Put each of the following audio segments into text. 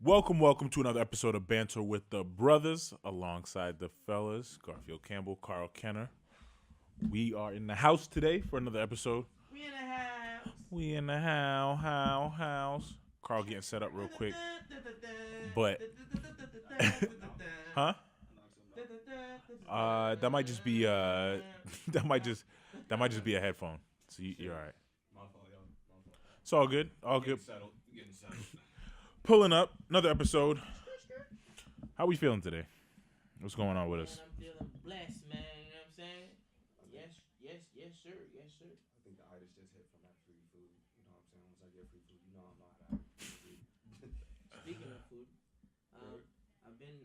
Welcome to another episode of Banter with the Brothers, alongside the fellas, Garfield Campbell, Carl Kenner. We are in the house today for another episode. We in the house. We in the house. Carl getting set up real quick, but huh? That might just be that might just be a headphone. So you're all right. My fault, yo. My fault. It's all good. All good. Settled. You getting settled. Pulling up another episode. How we feeling today? What's going on with us? Man, I'm feeling blessed, man. You know what I'm saying? Yes, sir. I think the artist just hit from that free food. You know what I'm saying? Once I get free food, you know I'm not out. Speaking of food, I've been.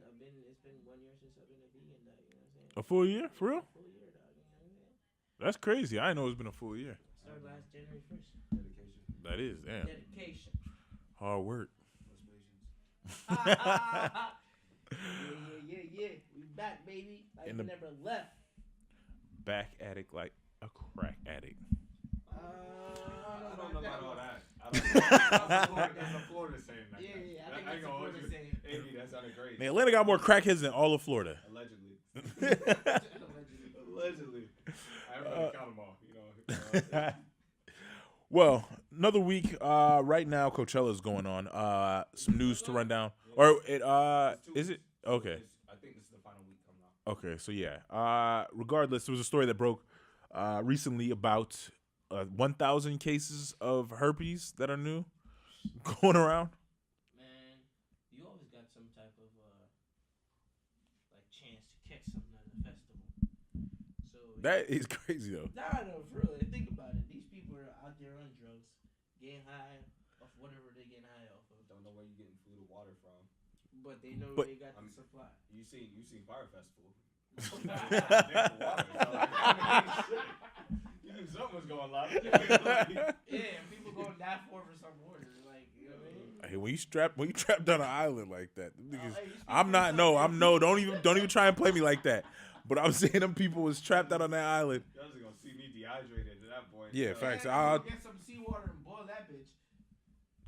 It's been 1 year since I've been a vegan, dog. You know what I'm saying? A full year? For real? Full year, dog. You know what I'm saying? That's crazy. I didn't know it's been a full year. Started last January 1st. Dedication. That is, damn. Dedication. Hard work. What's patience? Yeah. We back, baby. Like In we the- never left. Back addict like a crack addict. I don't know about all that. I don't know. That's a Florida saying that. Yeah, I think I that's ain't a gonna hold Florida you. saying. Amy, that sounded great. Man, Atlanta got more crackheads than all of Florida. Allegedly. Allegedly. Allegedly. I haven't really count them all. You know. Well, another week. Right now, Coachella's going on. Some news to run down. Or it is it? Okay. I think this is the final week coming out. Okay, so yeah. Regardless, there was a story that broke recently about 1,000 cases of herpes that are new going around. Man, you always got some type of like chance to catch something at a festival. So That is crazy though. no, for real. Think about it. These people are out there on drugs, getting high off whatever they getting high off of. Don't know where you getting food or water from. But they know But- they got the supply. You seen Fire Festival. You knew something was going live. Yeah, and people go die for some order. Like, you know what I mean? Hey, when you trapped on an island like that, them niggas, Hey, you I'm not. No, I'm no. Don't even try and play me like that. But I'm saying them people was trapped out on that island. Y'all just gonna see me dehydrated at that point. Yeah, So- facts. Yeah, I'll- go get some seawater and boil that bitch.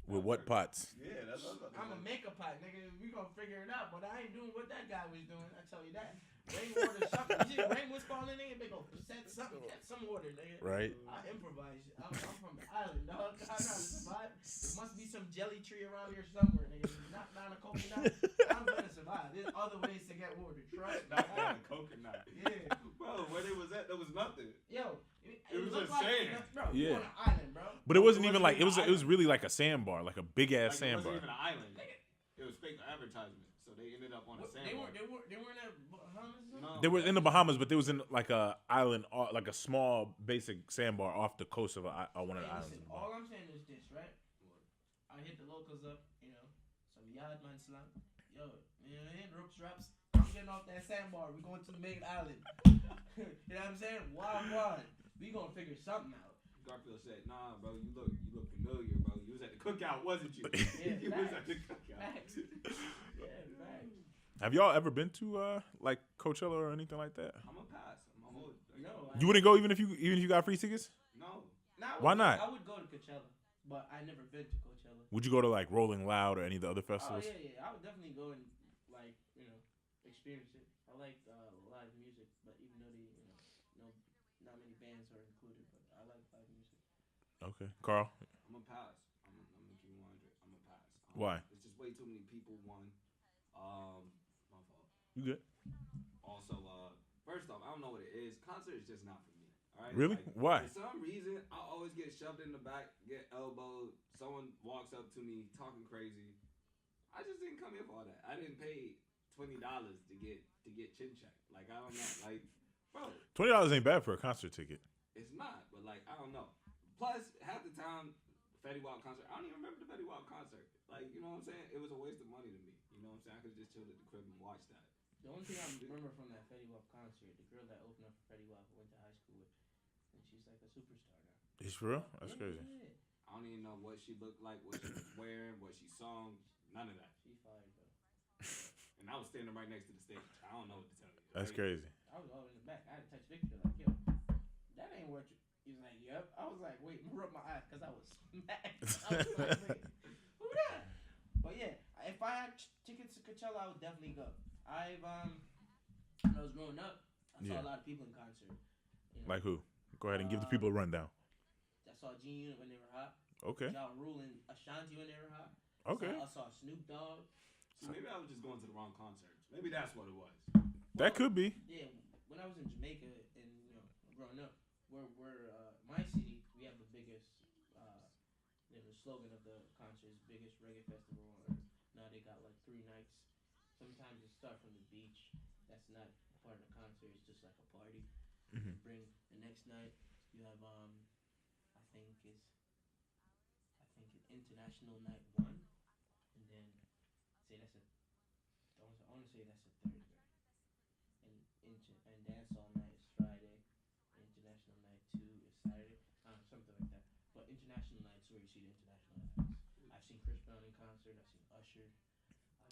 With what pots? Yeah, that's what I'm a makeup pot, nigga. We gonna figure it out, but I ain't doing what that guy was doing. I tell you that. Rainwater, something. You see rain was falling in, they go set something, get some water, nigga. Right. I improvise. I'm from the island, dog. I know how to survive. There must be some jelly tree around here somewhere, nigga. Not down a coconut. I'm gonna survive. There's other ways to get water. Trust me. Not down a coconut. Yeah. Bro, where they was at, there was nothing. Yo, it was looked just like, sand. bro, Yeah. you on an island, bro. But it wasn't It even wasn't like it even was. It was really like a sandbar, like a big ass Like, it sandbar. wasn't even an island. It was fake advertisement. So they ended up on a sandbar. They weren't at Bahamas. No. They were in the Bahamas, but they was in like a island, like a small basic sandbar off the coast of one of the Hey, islands. listen, all I'm saying is this, right? I hit the locals up, some yard man slang. Yo, rope straps. I'm getting off that sandbar. We going to the main island. You know what I'm saying? Wild. We gonna figure something out. Garfield said, "Nah, bro, you look familiar, bro. You was at the cookout, wasn't you? Yeah, you was facts. at the cookout." Facts. Yeah, facts. Have y'all ever been to like Coachella or anything like that? I'm a pass. I'm old. No, You wouldn't go even if you got free tickets. No. Why not? I would go to Coachella, but I never been to Coachella. Would you go to like Rolling Loud or any of the other Oh festivals? yeah. I would definitely go and like experience it. I like live music, but even though not many bands are included, but I like live music. Okay, Carl. I'm a pass. I'm gonna keep 100. I'm a pass. Why? It's just way too many people. One. My fault. You good? Also, first off, I don't know what it is. Concert is just not for me. All right. Really? Like, Why? For some reason, I always get shoved in the back, get elbowed. Someone walks up to me talking crazy. I just didn't come here for all that. I didn't pay $20 to get chin checked. Like, I don't know. Like, bro, $20 ain't bad for a concert ticket. it's not. But like, I don't know. Plus, half the time, Fetty Wap concert. I don't even remember the Fetty Wap concert. Like, you know what I'm saying? It was a waste of money to me. You know what I'm saying? I could just chill at the crib and watch that. The only thing I remember from that Fetty Wap concert, the girl that opened up for Fetty Wap, I went to high school with, and she's like a superstar now. It's for real? That's crazy. Yeah. I don't even know what she looked like, what she was wearing, what she sung. None of that. She fired though. And I was standing right next to the stage. I don't know what to tell you. That's Like, crazy. I was all in the back. I had to touch Victor like, yo, that ain't what you. He's like, yep. I was like, wait, rub my eyes because I was smacked. I was like, wait, who that? But yeah, if I had tickets to Coachella, I would definitely go. When I was growing up, I saw a lot of people in concert. You know? Like who? Go ahead and give the people a rundown. I saw G Unit when they were hot. Okay. Ja Rule and Ashanti when they were hot. Okay. I saw Snoop Dogg. So maybe I was just going to the wrong concerts. Maybe that's what it was. That could be. Yeah, when I was in Jamaica and growing up, we're my city, we have the biggest, the slogan of the concert is biggest reggae festival on earth. Now they got like 3 nights. Sometimes it start from the beach. That's not part of the concert. It's just like a party. Mm-hmm. Bring the next night. You have I think it's International Night 1, and then say that's I want to say that's a Thursday, and dancehall night is Friday, and International Night 2 is Saturday, something like that. But International Night's where you see the international acts. I've seen Chris Brown in concert. I've seen Usher.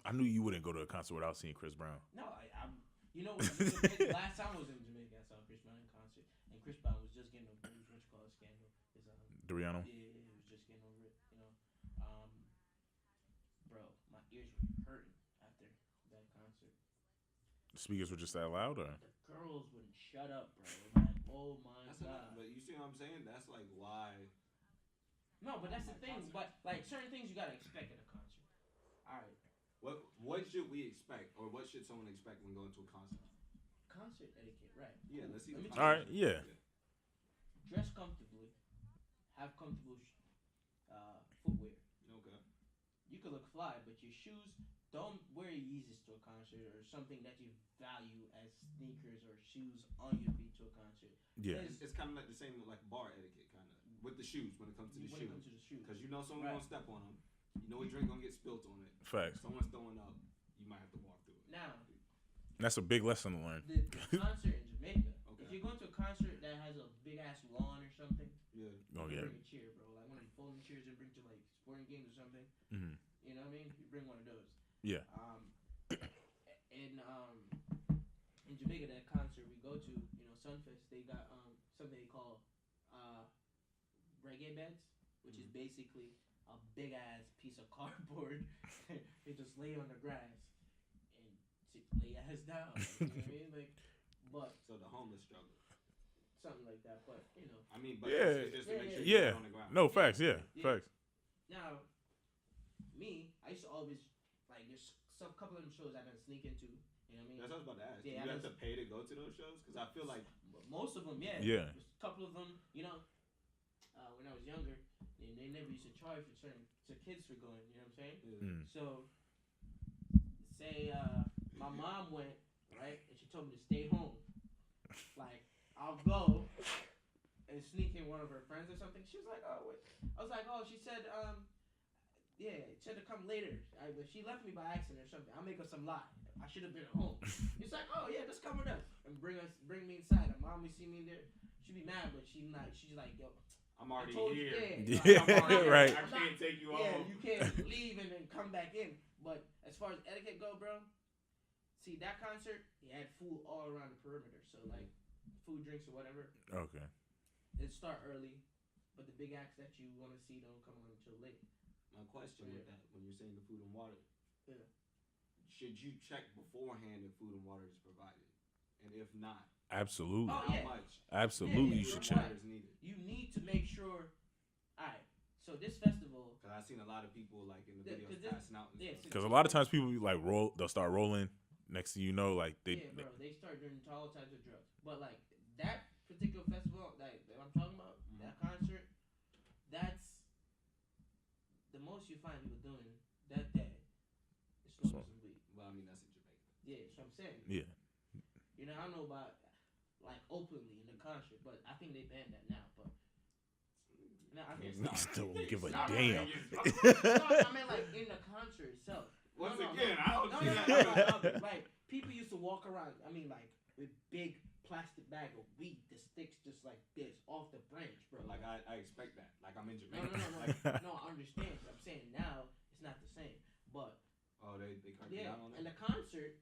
I knew you wouldn't go to a concert without seeing Chris Brown. No, I'm. You know, last time I was in Jamaica, I saw Chris Brown in concert, and Chris Brown was just getting over what you call a scandal. Doriano? Yeah, he was just getting over it. Bro, my ears were hurting after that concert. The speakers were just that loud, or? The girls wouldn't shut up, bro. Like, oh my god. But you see what I'm saying? That's like why. No, but that's the thing. But like certain things you gotta expect at a concert. All right. What should we expect, or what should someone expect when going to a concert? Concert etiquette, right? Yeah, let's see. All right, yeah. Dress comfortably. Have comfortable footwear. Okay. You could look fly, but your shoes, don't wear Yeezys to a concert or something that you value as sneakers or shoes on your feet to a concert. Yeah. It's kind of like the same like bar etiquette, kind of with the shoes when it comes to the shoes. Because you know someone's gonna step on them. You know a drink gonna get spilt on it. Facts. Someone's throwing up. You might have to walk through it. Now, that's a big lesson to learn. The concert in Jamaica. Okay. If you're going to a concert that has a big ass lawn or something, Oh yeah. bring a chair, bro. Like one of the folding chairs you bring to like sporting games or something. Mm-hmm. You know what I mean? You bring one of those. Yeah. In Jamaica, that concert we go to, Sunfest, they got something they call reggae beds, which is basically a big ass piece of cardboard. They just lay on the grass and lay your ass down. You know what I mean? Like, but so the homeless struggle. Something like that, but I mean, but yeah, it's just to make sure yeah. you're on the ground. No, facts, yeah. Facts. Now, me, I used to always like there's some couple of them shows I didn't sneak into. You know what I mean? That's what I was about to ask. Yeah, Do you have to pay to go to those shows? Because I feel like most of them, yeah. Yeah. There's a couple of them, when I was younger, they never used to charge for certain to kids for going. You know what I'm saying? Yeah. Mm. So, say my mom went right, and she told me to stay home. Like I'll go and sneak in one of her friends or something. She was like, "Oh, wait." I was like, "Oh," she said, yeah, she said to come later. She left me by accident or something. I'll make her some lie. I should have been at home." It's like, "Oh yeah, just come with us and bring me inside." And mom would see me in there. She'd be mad, but she's like, "Yo, I'm already here." Yeah, right. right. I can't take you yeah, home. you can't leave and then come back in. But as far as etiquette go, bro, see that concert, he had food all around the perimeter. So like food, drinks, or whatever. Okay. It start early, but the big acts that you want to see don't come on until late. My question with that, when you're saying the food and water, should you check beforehand if food and water is provided? And if not, absolutely. Oh, how much? Absolutely, you should check. You need to make sure. Alright, so this festival. Because I've seen a lot of people like in the videos passing out. Because a lot of times people like they'll start rolling. Next thing you know, like they start doing all types of drugs. But like that particular festival that I'm talking about, that concert, that's the most you find people doing that day is smoking some weed. Well, I mean that's in Jamaica. Yeah, that's what I'm saying. Yeah. I don't know about like openly in the concert, but I think they banned that now. But no, I mean, still won't give a damn. No, I mean like in the concert itself. Once again, I don't see that. Like people used to walk around. I mean, like with big plastic bag of weed, the sticks just like this off the branch, bro. Like I expect that. Like I'm in Jamaica. No, I understand. I'm saying now it's not the same, but they cut down on it. And the concert,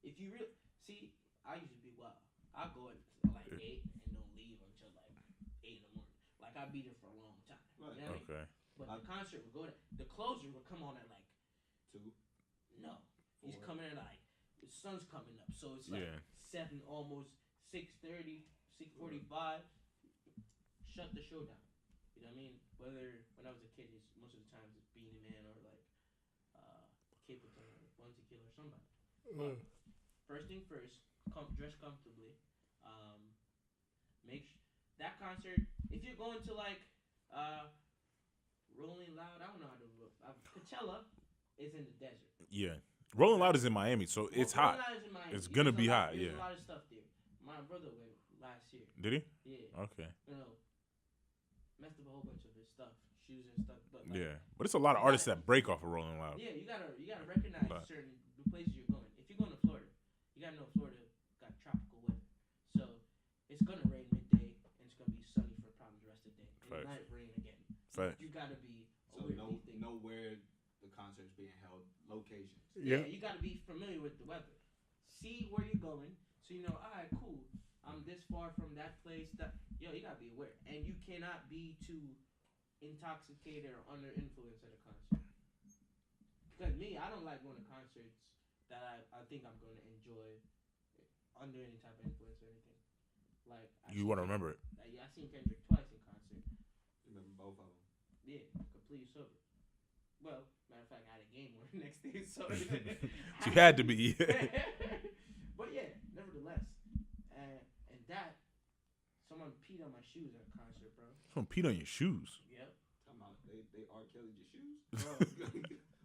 if you really see, I used to be wild. I go at like 8 and don't leave until like 8 in the morning. Like I'd be there for a long time. Right. You know what I mean? Okay. But the concert would go. The closer would come on at like 2. No, he's 4. coming at like the sun's coming up, so it's like Yeah. 7, almost 6:30, 6:45. Shut the show down. You know what I mean? Whether when I was a kid, it's most of the times it's Beanie Man or like Capleton or Bunty Killer or somebody. But first thing first, dress comfortably. Make that concert. If you're going to like Rolling Loud, I don't know how to. Coachella is in the desert. Yeah. Rolling Loud is in Miami, so it's hot. Rolling Loud is in Miami. It's gonna be hot. There's Yeah. a lot of stuff there. My brother went last year. Did he? Yeah. Okay. You know, messed up a whole bunch of his stuff, shoes and stuff. But like, Yeah, but it's a lot of artists that break off of Rolling Loud. yeah, you gotta recognize But- certain the places you're going. If you're going to Florida, you gotta know Florida got tropical weather, so it's gonna rain midday and it's gonna be sunny for probably the rest of the day. And it Facts. might rain again. Facts. You gotta be So aware of these things. know where the concert's being held, locations. Yeah, you gotta be familiar with the weather. See where you're going, so you know. All right, cool. I'm this far from that place. You gotta be aware, and you cannot be too intoxicated or under influence at a concert. Because me, I don't like going to concerts that I think I'm going to enjoy under any type of influence or anything. Like You want to remember it. I seen Kendrick twice in concert. Remember both of them. Yeah, completely sober. Well, matter of fact, I had a game where next day, so You had to be. But yeah, nevertheless, and that someone peed on my shoes at a concert, bro. Someone peed on your shoes. Yep, Talking about they R. Kelly'd your shoes?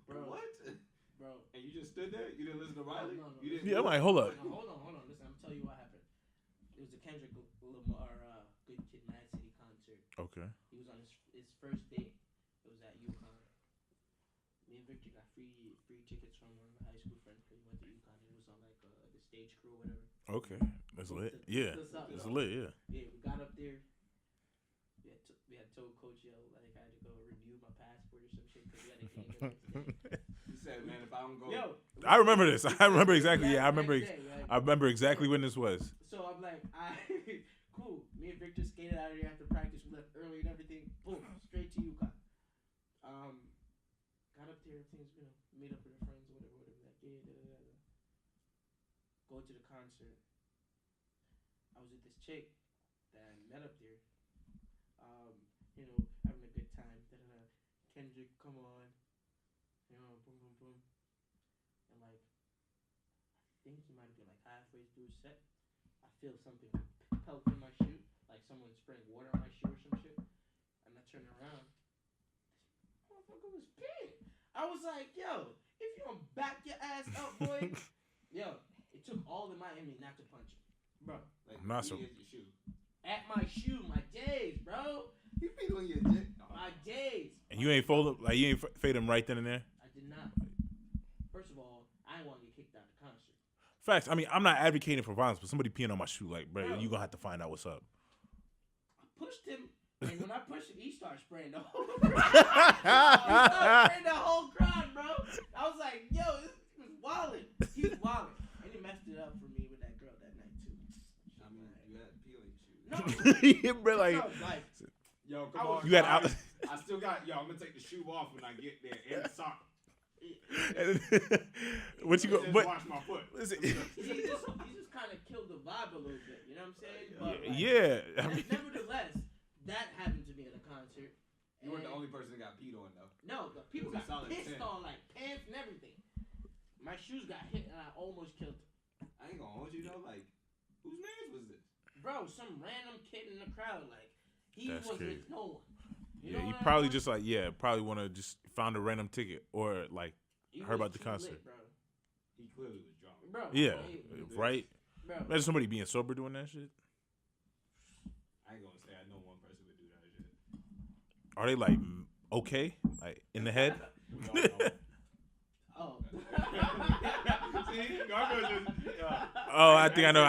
bro, What? bro. And you just stood there? You didn't listen to Riley? No. You didn't Yeah, I'm like, hold up. No, hold on. Listen, I'm telling you what happened. It was a Kendrick Lamar Good Kid, Mad City concert. Okay. He was on his first date. It was at UConn. Me and Victor got free tickets from one of my high school friends because he went to UConn. It was on like the stage crew or whatever. Okay. That's lit. Yeah. It's lit. Yeah. Yeah, we got up there. We had told Coach like I had to go renew my passport or some shit because we had a game the next day. He said, man, if I don't go. Yo, I remember this. I remember exactly. Yeah, I remember. Next day, right? I remember exactly when this was. So I'm like, cool. Me and Victor skated out of there after practice. We left early and everything. Boom, straight to UConn. Got up there, everything's meet up with our friends or whatever. Like, yeah. Go to the concert. I was with this chick that I met up there. Having a good time. Kendrick, come on. Boom. And like, I think he might have been like halfway through his set. I feel something pelt in my shoe, like someone spraying water on my shoe or some shit. And I turn around. This motherfucker was peeing. I was like, yo, if you don't back your ass up, boy. Yo, it took all in my me not to punch him. Bro. Like, Not so- he hit your shoe. At my shoe, my J's, bro. You beat on your dick. My J's. And you ain't fold up, like you ain't fade him right then and there. I did not. First of all, I didn't want to get kicked out of the concert. Facts. I mean, I'm not advocating for violence, but somebody peeing on my shoe, like, bro, you gonna have to find out what's up. I pushed him, and when I pushed him, he started spraying the whole crowd. He started spraying the whole crowd, bro. I was like, yo, this was wildin'. He was wildin'. And he messed it up for me with that girl that night, too. I mean, you had pee on your shoe. Yeah, bro, like, No, like, Yo, come on. you had out. I still got, I'm going to take the shoe off when I get there and the sock. What you go? Just But wash my foot. listen, he just kind of killed the vibe a little bit, you know what I'm saying? But, like, yeah. I mean, nevertheless, that happened to me at a concert. You weren't the and- only person that got peed on, though. No, the people It was a got solid pissed 10. on, like pants and everything. My shoes got hit and I almost killed him. I ain't going to hold you, though. Like, whose man's was this? Bro, some random kid in the crowd, like, he That's was crazy. with no one. You yeah, know he what I probably mean? just like, probably want to just found a random ticket or like, He heard was about the too concert. lit, bro. He clearly was drunk. Bro, yeah, he- right. bro. Imagine somebody being sober doing that shit. I ain't going to say I know one person would do that shit. Are they like okay, like in the head? No. Oh. See, Gargoyle just, yeah. Oh, I think I know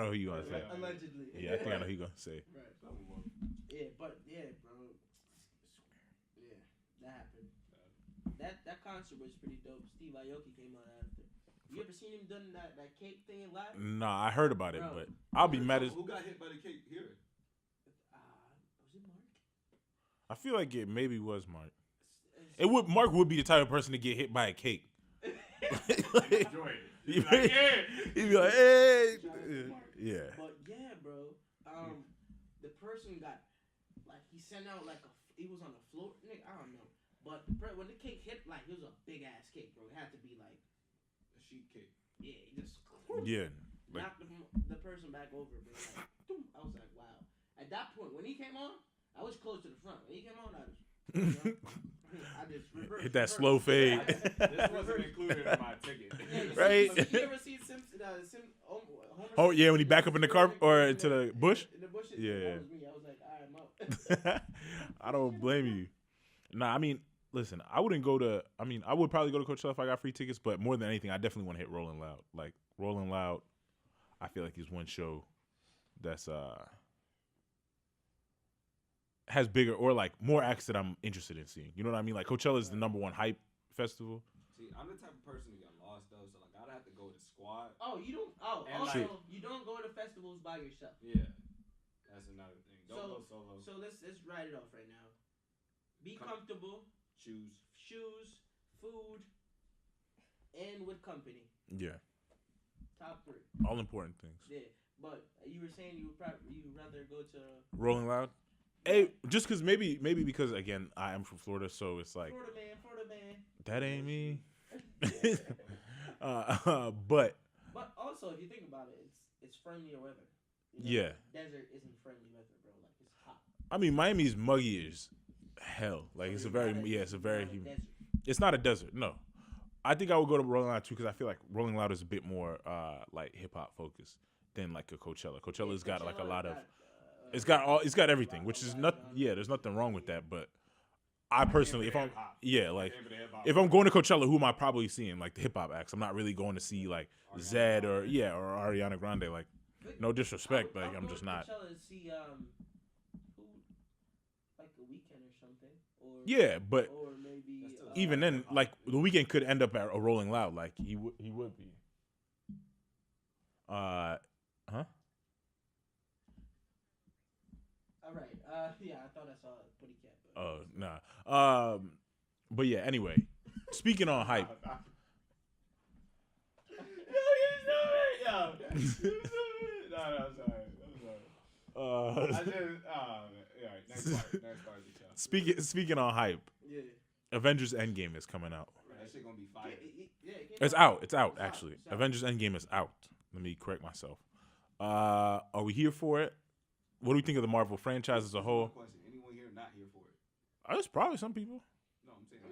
who you gonna say. Allegedly. Yeah, I think I know who you gonna say. Right. Someone. Yeah, but yeah, bro. Yeah, that happened. That concert was pretty dope. Steve Aoki came out after. You ever seen him done that cake thing live? Nah, I heard about it, Bro. but I'll be mad as. Who got hit by the cake here? Was it Mark? I feel like it maybe was Mark. It would Mark would be the type of person to get hit by a cake. Enjoy it. He'd He's like, yeah. He'd be like, hey, Shout out to Mark. yeah. But yeah, bro. The person got like he sent out like he was on the floor. Nick, I don't know. But when the cake hit, like it was a big ass cake, bro. It had to be like A sheet cake. yeah, he just Yeah. Like, knocked the person back over, bro. Like, I was like, wow. At that point, when he came on, I was close to the front. When he came on, I just reversed. hit that slow fade. This wasn't included in my ticket. Right. You ever see Simpson? Oh yeah, when he back up in the car or into the bush. In the bushes. Yeah. That was me. I was like, all right, I'm out. I don't blame you. Nah, I mean, listen, I wouldn't go to. I mean, I would probably go to Coachella if I got free tickets, but more than anything, I definitely want to hit Rolling Loud. Like Rolling Loud, I feel like is one show that's has bigger or like more acts that I'm interested in seeing. You know what I mean? Like Coachella is the number one hype festival. See, I'm the type of person to get lost though, so like I'd have to go with a squad. Oh, you don't. Oh, And also, like- you don't go to festivals by yourself. Yeah, that's another thing. Don't go solo. So let's write it off right now. Be comfortable. Shoes, food, and with company. Yeah, Top 3. all important things. Yeah, but you were saying you would rather go to Rolling Loud. Hey, just because maybe because again I am from Florida, so it's like Florida man. that ain't me. But But also, if you think about it, it's friendlier weather. Yeah. Desert isn't friendly weather, bro. Like it's hot. I mean, Miami's muggy as hell. Like it's a very humid. Desert. It's not a desert. No, I think I would go to Rolling Loud too because I feel like Rolling Loud is a bit more like hip hop focused than like a Coachella. Coachella's got like a lot of. It's got everything, which is not. Yeah, there's nothing wrong with that. But I personally, if I'm if I'm going to Coachella, who am I probably seeing? Like the hip hop acts. I'm not really going to see like Zed or Ariana Grande. Like no disrespect, like I'm just not. Coachella to see who, like a weekend or something. Or Yeah, but or maybe even then, like the weekend could end up at a Rolling Loud. Like he would be. Huh? All right. Yeah, I thought I saw a Putty Cat. But Oh nah. But yeah. Anyway, speaking on hype. No, sorry. I just, yeah, next part of the show. Speaking on hype, yeah. Avengers Endgame is coming out. That shit gonna be fire. It's out. It's out actually. Avengers Endgame is out. Let me correct myself. Are we here for it? What do we think of the Marvel franchise as a whole? Question: anyone here not here for it? There's probably some people. No, I'm saying.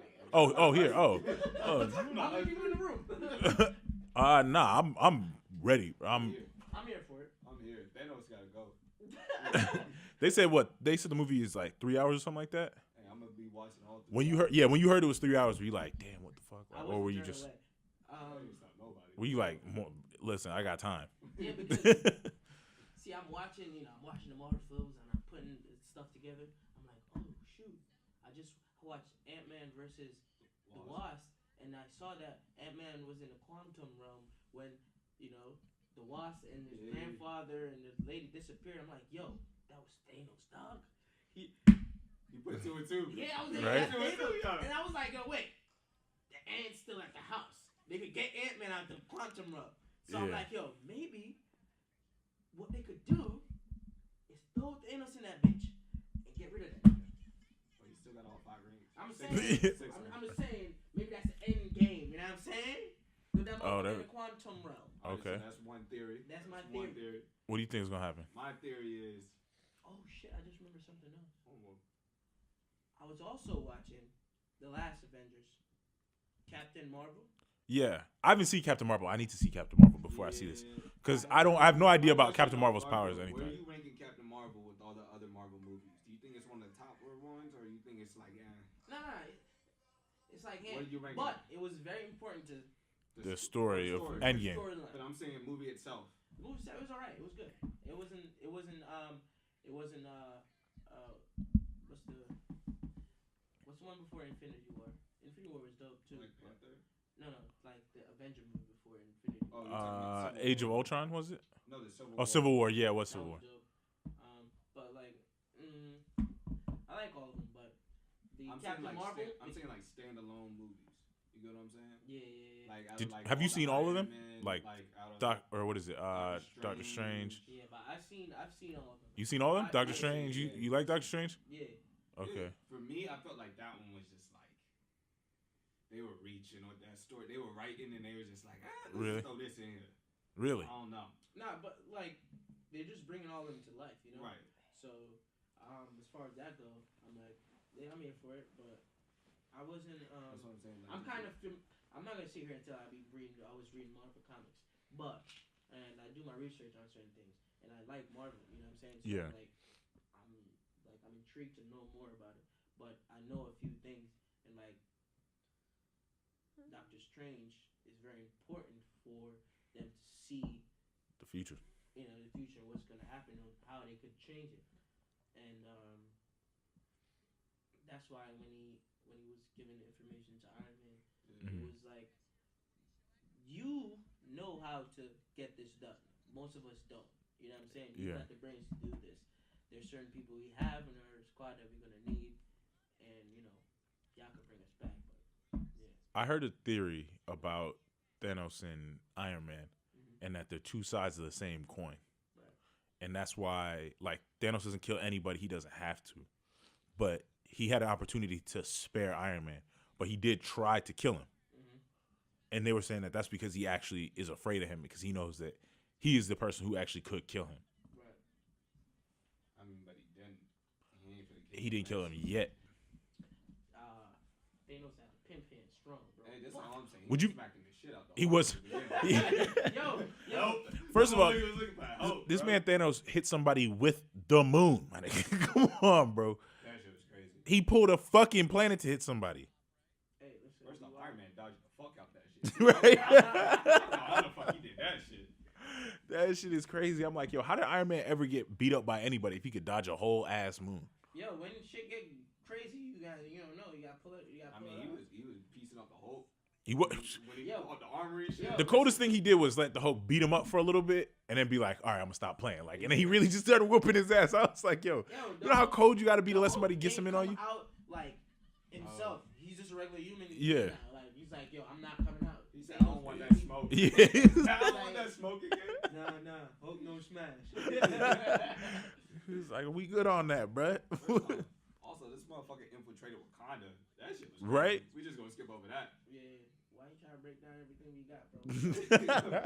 Here. How many people in the room? Nah. I'm ready. I'm here for it. I'm here. Thanos gotta go. They said what? They said the movie is like 3 hours or something like that. Hey, I'm gonna be watching all. When you heard it was 3 hours, were you like, damn, what the fuck? I Or were you wasn't just, turned away. It's not nobody. were you like, listen, I got time. Yeah, because see, I'm watching the Marvel films and I'm putting stuff together. I'm like, oh shoot! I just watched Ant-Man versus the Wasp, and I saw that Ant-Man was in the quantum realm when the Wasp and his grandfather and his lady disappeared. I'm like, yo, that was Thanos, dog. You put 2 and 2. Yeah, I was like, Right? that's Thanos. And I was like, yo, wait, the Ant's still at the house. They could get Ant-Man out the quantum realm. So I'm Yeah. like, yo, maybe what they could do is throw Thanos in that bitch and get rid of that. But you still got all 5 rings. I'm just saying, maybe that's the end game. You know what I'm saying? Put that motherfucker in the quantum realm. Okay. So that's one theory. That's my One theory. theory. What do you think is gonna happen? My theory is. Oh shit! I just remembered something else. I was also watching the last Avengers, Captain Marvel. Yeah, I haven't seen Captain Marvel. I need to see Captain Marvel before I see this because I have no idea about Captain Marvel's powers or Where are anything. you ranking Captain Marvel with all the other Marvel movies? Do you think it's one of the top ones, or you think it's like, Nah, it's like What are you ranking? but it was very important to The story of story. Endgame. storyline. But I'm saying movie itself. The movie it was alright. It was good. It wasn't what's the one before Infinity War? Infinity War was dope too. Black Panther. No, like the Avenger movie before Infinity War. Oh, you're talking about Civil Age of War. Ultron was it? No, the Civil Oh, War. Civil War. Yeah, it was That Civil War. was dope. But like, I like all of them. But the I'm saying Captain like Marvel. I'm saying like standalone movies. You get what I'm saying? Yeah, yeah, yeah. Like out of Did like have you all the seen all of them? Iron Men, Like like out of Doc or what is it? Doctor Doctor Strange. Strange. Yeah, but I've seen all of them. You seen all of them? Doctor Yeah, Strange. You yeah. you like Doctor Strange? yeah. Okay. For me, I felt like that one was just like they were reaching with that story. They were writing and they were just like, let's Really? just throw this in here. Really? I don't know. Nah, but like they're just bringing all of them to life, you know. Right. So, as far as that go, I'm like, yeah, I'm here for it. But I wasn't. That's what I'm saying. Like, I'm kind of. I'm not gonna sit here and tell I be reading. I was reading Marvel comics, but and I do my research on certain things, and I like Marvel. You know what I'm saying? So Yeah. I'm intrigued to know more about it. But I know a few things, and like Doctor Strange is very important for them to see, The future. you know, the future and what's gonna happen and how they could change it. And that's why when he was giving the information to Iron Man, it was like you know how to get this done. Most of us don't. You know what I'm saying? You Yeah. got the brains to do this. There's certain people we have in our squad that we're gonna need, and you know, y'all can bring us back. But yeah, I heard a theory about Thanos and Iron Man, and that they're two sides of the same coin. right. And that's why, like, Thanos doesn't kill anybody he doesn't have to, but he had an opportunity to spare Iron Man, but he did try to kill him. And they were saying that that's because he actually is afraid of him because he knows that he is the person who actually could kill him. Right. I mean, but he didn't. He ain't finna kill He didn't kill him yet. Thanos had the pimp hand strong, bro. Hey, that's all I'm saying. Would He you- smacking the shit out the He hard was. from the beginning. Yo, First of all, That's what nigga was looking for. Hope, this bro. man Thanos hit somebody with the moon. My nigga. Come on, bro. That shit was crazy. He pulled a fucking planet to hit somebody. hey, listen. First off, we Iron all- Man dodged the fuck out that shit. Right? I don't know how the fuck he did that shit. That shit is crazy. I'm like, yo, how did Iron Man ever get beat up by anybody if he could dodge a whole ass moon? Yo, when shit get crazy, you don't know, you gotta pull it. You gotta I pull mean, it. he was piecing up the Hulk. He was. When he Yo. pulled out the armory and shit. Yo. The coldest thing he did was let the Hulk beat him up for a little bit and then be like, all right, I'm gonna stop playing. Like, and then he really just started whooping his ass. I was like, yo, you know how cold you gotta be to let somebody get some in on you? Out like himself. He's just a regular human. Yeah. Now. Like he's like, yo, I'm not coming out. He said, I don't want that smoke. Yeah. I don't want that smoke again. Nah. Hope no smash. He's like, we good on that, bruh. Also, this motherfucker infiltrated Wakanda. That shit was crazy. Right? We just gonna skip over that. Yeah. Why you trying to break down everything we got, bro?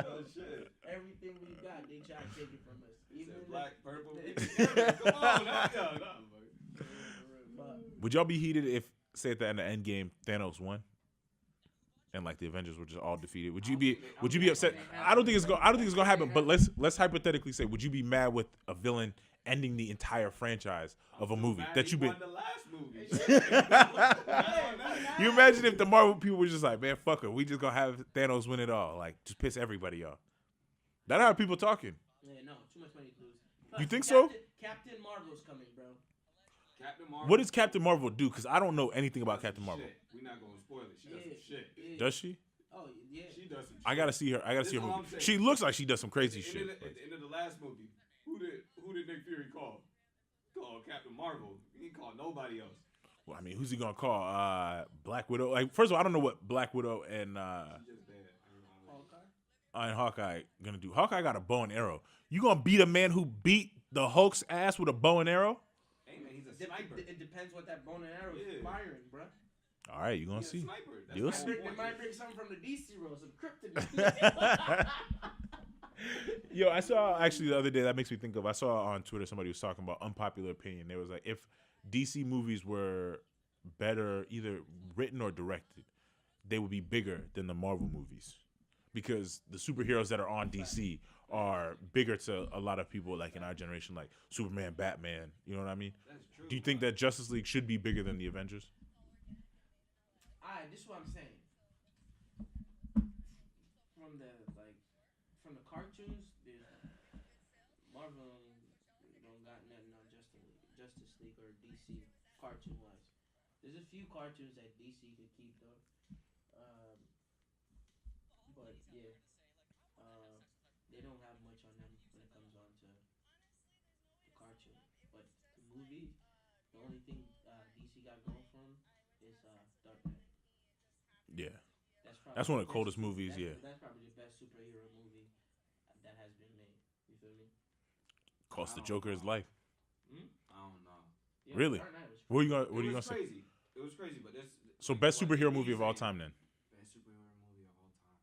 Oh shit. Everything we got, they try to take it from us. He Even said the- black, purple. Come on, no. But Would y'all be heated if, say, at the end of Endgame, Thanos won, and like the Avengers were just all defeated? Would you be upset? I don't think it's gonna happen. But let's hypothetically say, would you be mad with a villain ending the entire franchise of a movie that you've been? Won the last movie. You imagine if the Marvel people were just like, man, fuck it, we just gonna have Thanos win it all, like just piss everybody off. That's how people talking. yeah, no, too much money to lose. You think Captain, so? Captain Marvel's coming, bro. Captain Marvel. What does Captain Marvel do? Because I don't know anything about does some Captain Marvel. shit. We're not gonna spoil it. She does Yeah. some shit. Yeah. Does she? Oh yeah. She does some shit. I gotta see her. I gotta This see her is all movie. I'm saying. She looks like she does some crazy At the shit. end of the- At the end of the last movie, who did Nick Fury call? Called Captain Marvel. He didn't call nobody else. Well, I mean, who's he gonna call? Black Widow. Like, first of all, I don't know what Black Widow and She just dead. Hawkeye. Hawkeye gonna do. Hawkeye got a bow and arrow. You gonna beat a man who beat the Hulk's ass with a bow and arrow? Hey man, he's a sniper. It depends what that bone and arrow is Yeah. firing, bro. All right, you gonna He's a see. sniper. That's You'll my see. whole They point. might bring something from the DC role, some kryptonite. Yo, I saw actually the other day. That makes me think of. I saw on Twitter somebody was talking about unpopular opinion. They was like, if DC movies were better, either written or directed, they would be bigger than the Marvel movies, because the superheroes that are on DC are bigger to a lot of people, like in our generation, like Superman, Batman. You know what I mean? That's true. Do you think that Justice League should be bigger than the Avengers? Alright, this is what I'm saying. From the cartoons, there's Marvel don't got nothing on Justice League or DC cartoon wise. There's a few cartoons that DC could keep though. But yeah, they don't have much on them when it comes on to the cartoon. But the movies, the only thing DC got going for them is Dark Knight. Yeah, That's probably that's one the of the best. coldest movies. Yeah, That's probably the best superhero movie that has been made. You feel me? cost I the don't Joker his know. life. I don't know. Yeah, Really? Dark Knight was What are you crazy. gonna What are you gonna say? Crazy. It was crazy, but this. So like, best what- superhero me movie of all saying time then. Best superhero movie of all time.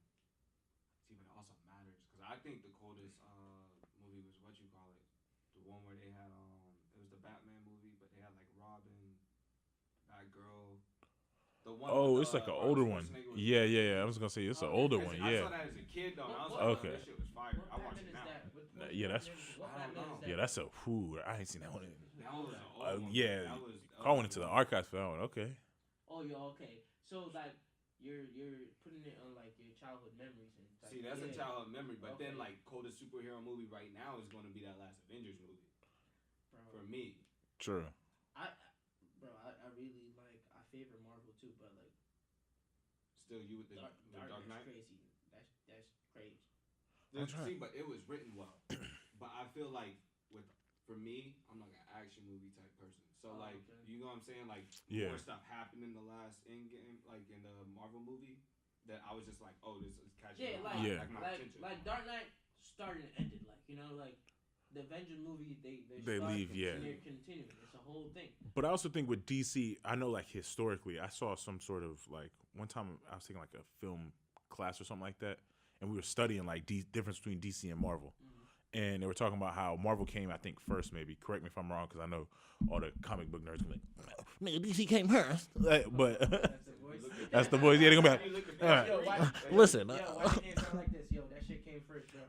See, but it also matters because I think the coldest movie was what you call it, the one where they had it was the Batman movie, but they had like Robin, Batgirl, the one. Oh, with, it's like an Arnold older one. Schwarzenegger was Yeah, in. yeah, yeah. I was gonna say it's an Oh, older that's- one. I Yeah, saw that as a kid though, and I was What- like, Okay. oh, this shit was fire. What I watched Batman it is now. that? Yeah, that's- What I don't Batman know. is that? yeah. That's a whew. I ain't seen that one. That was an old one. Yeah, that was, I went into the archives for that one. Okay. Oh, yeah, okay. So like you're putting it on like your childhood memories and like, See, that's a yeah. childhood memory, but then Okay. like coldest superhero movie right now is going to be that last Avengers movie Bro, for me. True. I really like I favor Marvel too, but like Still, you with the Dark Knight. crazy. That's crazy. I'm trying- See, but it was written well. But I feel like for me, I'm like an action movie type person. So Oh, like okay. you know what I'm saying? Like Yeah. more stuff happened in the last Endgame, like in the Marvel movie, that I was just like, oh, this is catching Yeah, my, like Yeah. my like attention. like Dark Knight started and ended like like the Avengers movie they They start leave, yeah. and they're continuing. It's a whole thing. But I also think with DC, I know like historically, I saw some sort of like one time I was taking like a film class or something like that, and we were studying like difference between DC and Marvel. And they were talking about how Marvel came, I think, first, maybe. Correct me if I'm wrong, because I know all the comic book nerds gonna be like, nigga, DC came first. But That's the voice. that's the voice. Yeah, they're gonna be You like, look at all me, right. Yo, why, Listen, Yo, why you can't sound like this? Yo, that shit came first, bro.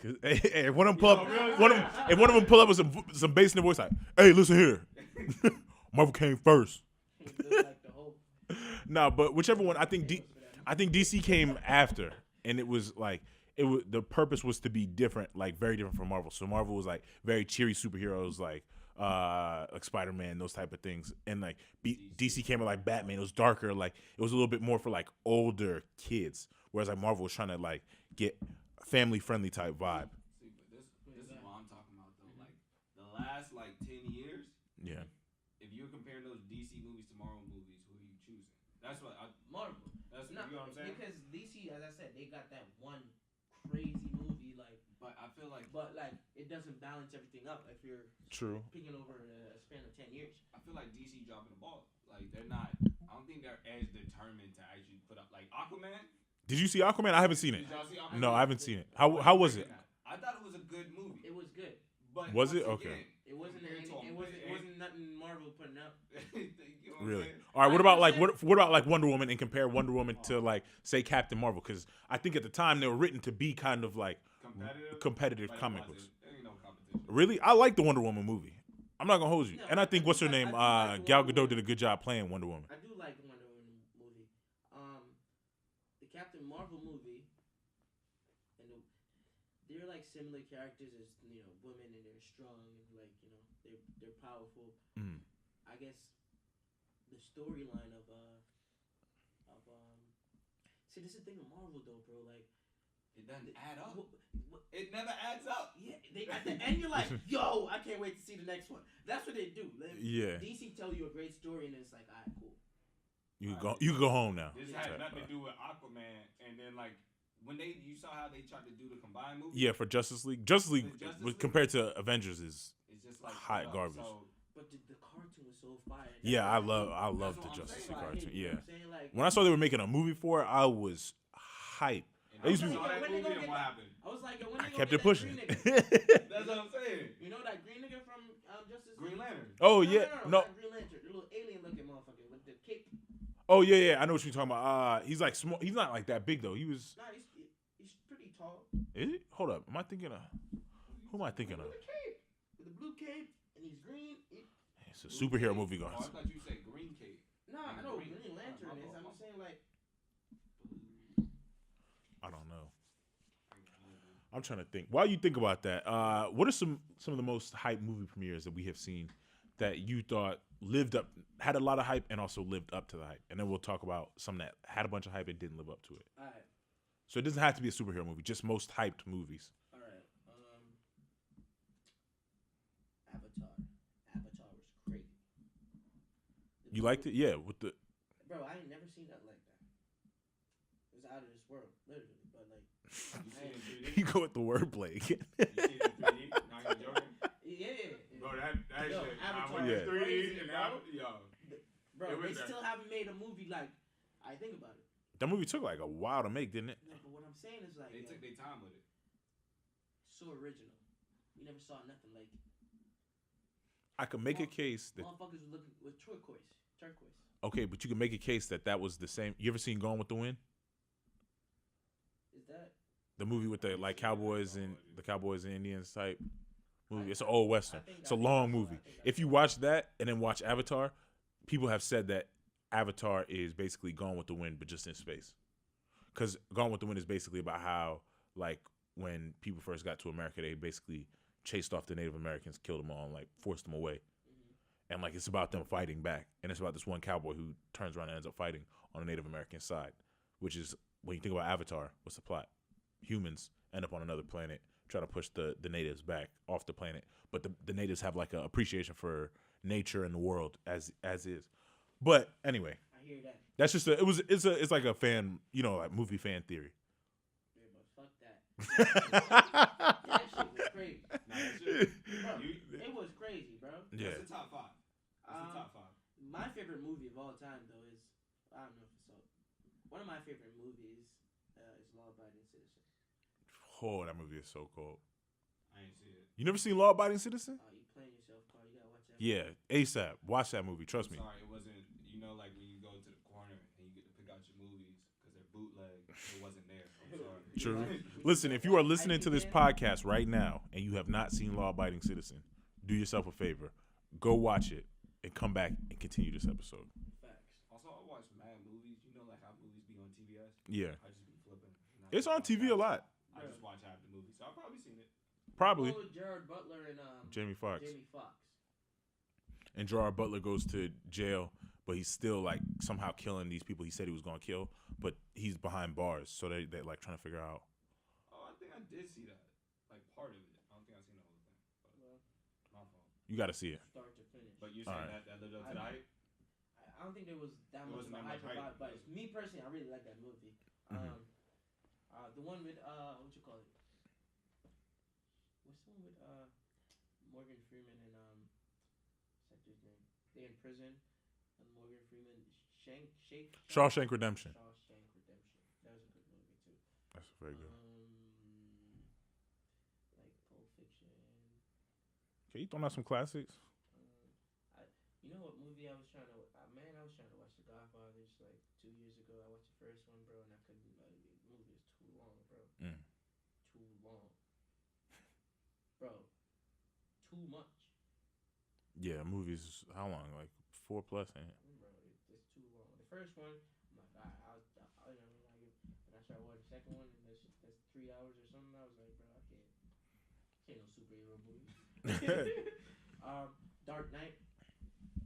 'cause, hey, if one of them pull up, if one of them pull up with some bass in their voice, like, hey, listen here, Marvel came first. It looked like the whole Nah, but whichever one, I think DC came after, and it was like the purpose was to be different, like very different from Marvel. So Marvel was like very cheery superheroes, like Spider-Man, those type of things, and like DC came with like Batman. It was darker, like it was a little bit more for like older kids, whereas like Marvel was trying to like get family friendly type vibe. See, but this is what I'm talking about though. Like the last like 10 years, Yeah, if you're comparing those DC movies to Marvel movies, who are you choosing? That's what Marvel. that's No, you know what I'm saying. because DC, as I said, they got that one crazy movie, like, But I feel like but like it doesn't balance everything up if you're true. picking over a span of 10 years. I feel like DC dropping the ball. Like they're not. I don't think they're as determined to actually put up like Aquaman. Did you see Aquaman? I haven't seen it. Did y'all see Aquaman? No, I haven't seen it. How was it? I thought it was a good movie. It was good. But Was it? once Okay. again, It wasn't compared to anything. It wasn't nothing Marvel putting out. you know what I'm Really? saying? All right. What about like what about like Wonder Woman and compare Wonder Woman to like say Captain Marvel? Because I think at the time they were written to be kind of like competitive But it comic wasn't. books. There ain't no competition. Really, I like the Wonder Woman movie. I'm not gonna hold you, No, and I think what's her I name? do like the Gal Wonder Gadot Woman. did a good job playing Wonder Woman. I do like the Wonder Woman movie. The Captain Marvel movie, and they're like similar characters as women, and they're strong and like they're powerful. Mm. I guess the storyline of see, this is the thing with Marvel though, bro. Like It doesn't add up. wh- It never adds up. yeah, they at the end you're like, yo, I can't wait to see the next one. That's what they do. Like, Yeah, DC tell you a great story, and it's like, alright, cool. you can go home now. This had nothing to do with Aquaman, and then like when you saw how they tried to do the combined movie. Yeah, for Justice League. Justice League, The Justice was League? compared to Avengers is It's just like hot hold up. garbage. So, But the cartoon was so fire. That's yeah. why I love That's the what I'm Justice saying. League That's why I hate cartoon. it, you know Yeah, what I'm saying? Like, when I saw they were making a movie for it, I was hype. and I used to you be- saw that When they movie, gonna and get what that- happened? I was like, yo, when I they kept gonna it get pushing. that green nigga? That's what I'm saying. You know that green nigga from Justice Green League? Lantern. Oh No, yeah, no. not Green Lantern. The little alien looking motherfucker with the cape. Oh yeah. I know what you're talking about. He's like small. He's not like that big though. He was. Nah, he's pretty tall. Is he? Hold up. Am I thinking of? Who am I thinking of? With the cape. With the blue cape, and he's green. It's a superhero movie, Oh, guys. I thought you said Green Cape. Nah, I know Green. Green Lantern My is. fault, I'm my just saying, like, I don't know. I'm trying to think. While you think about that, what are some of the most hype movie premieres that we have seen that you thought had a lot of hype and also lived up to the hype? And then we'll talk about some that had a bunch of hype and didn't live up to it. alright, So it doesn't have to be a superhero movie, just most hyped movies. alright. Avatar. Avatar was crazy. You liked it? Yeah, with the I ain't never seen nothing like that. It's out of this world, literally. But like, You seen it in 3D? You go with the wordplay again. You seen it in 3D? Not even joking. yeah. Bro, that Yo, shit. I Avatar went Yeah. to 3D crazy, and bro. now, yo. Bro, It was they that. still haven't made a movie like. I think about it. That movie took like a while to make, didn't it? No, but what I'm saying is like, They took their time with it. so original. We never saw nothing like it. I could make a case that Motherfuckers were looking with turquoise. okay, but you can make a case that that was the same. You ever seen Gone with the Wind? Is that? The movie with the like cowboys and Indians type movie. It's an old western. It's a long movie. If you watch that and then watch Avatar, people have said that Avatar is basically Gone with the Wind, but just in space. Because Gone with the Wind is basically about how like when people first got to America, they basically chased off the Native Americans, killed them all, and like forced them away. And like it's about them fighting back, and it's about this one cowboy who turns around and ends up fighting on the Native American side, which is when you think about Avatar, what's the plot? Humans end up on another planet, try to push the natives back off the planet, but the natives have like an appreciation for nature and the world as is. But anyway, I hear that. that's just it's like a fan, like movie fan theory. Yeah, but fuck that. That shit was crazy. Nah, that shit. Bro, You, it was crazy, bro. Yeah. That's the top 5. That's the top 5. My favorite movie of all time, though, is I don't know if it's all. One of my favorite movies is Law Abiding Citizen. Oh, that movie is so cool. I ain't see it. You never seen Law Abiding Citizen? You playing yourself, Carl. You gotta watch that. Yeah, ASAP. Watch that movie. Trust me. Sorry, it wasn't. You know, like when you go to the corner and you get to pick out your movies because they're bootleg. It wasn't there. I'm sorry. True. Listen, if you are listening to this podcast right now and you have not seen Law Abiding Citizen, do yourself a favor. Go watch it and come back and continue this episode. Facts. Also, I watch mad movies. You know, like how movies be on TBS. Yeah. I just be flipping. And I It's just on watch TV a half- lot. I just watch half the movie, so I've probably seen it. Probably. Oh, Jared Butler and Jamie Foxx. Jamie Foxx. And Gerard Butler goes to jail, but he's still like somehow killing these people he said he was going to kill, but he's behind bars, so they're like trying to figure out. Oh, I think I did see that. Like part of it. I don't think I've seen the whole thing. But Well, my fault. You got to see it. start to finish. But you All saying right. that lived up to the hype? I don't think there was that There much wasn't of a that much hype hype, about it, but yeah. me personally, I really like that movie. Mhm. The one with what you call it? What's the one with Morgan Freeman and what's that dude's name? They're in prison, and Morgan Freeman Shawshank Redemption. Shawshank Redemption. That was a good movie too. That's very good. Like Pulp Fiction. Okay, you throwing out some classics? You know what movie I was trying to? Man, I was trying to watch The Godfathers like 2 years ago. I watched the first one, bro, and I couldn't. The movie is too long, bro. Mm. Too long, bro. Too much, Yeah, movies. How long? Like 4+, ain't it? bro. It's too long. The first one, I'm like, I don't like it. And I started watching the second one, and that's 3 hours or something. I was like, bro, I can't no superhero movie. Dark Knight.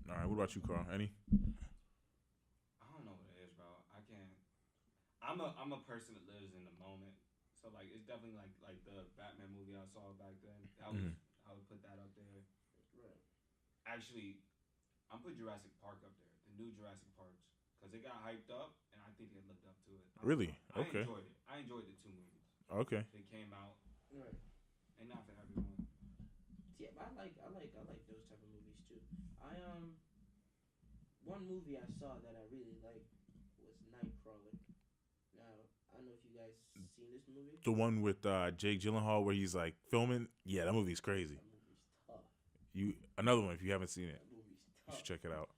All right, what about you, Carl? Any? I don't know what it is, bro. I can't. I'm a person that lives in the moment. So like it's definitely like the Batman movie I saw back then. That was I would put that up there. Right. Actually, I'm putting Jurassic Park up there. The new Jurassic Parks. Because it got hyped up and I think it lived up to it. Really? I Okay. enjoyed it. I enjoyed the 2 movies. Okay. They came out Right. and not for everyone. Yeah, but I like those type of movies too. One movie I saw that I really liked was Nightcrawler. Now I don't know if you guys seen this movie. The one with Jake Gyllenhaal where he's like filming. Yeah, that movie's crazy. That movie's tough. Another one if you haven't seen it, That movie's you tough. should check it out.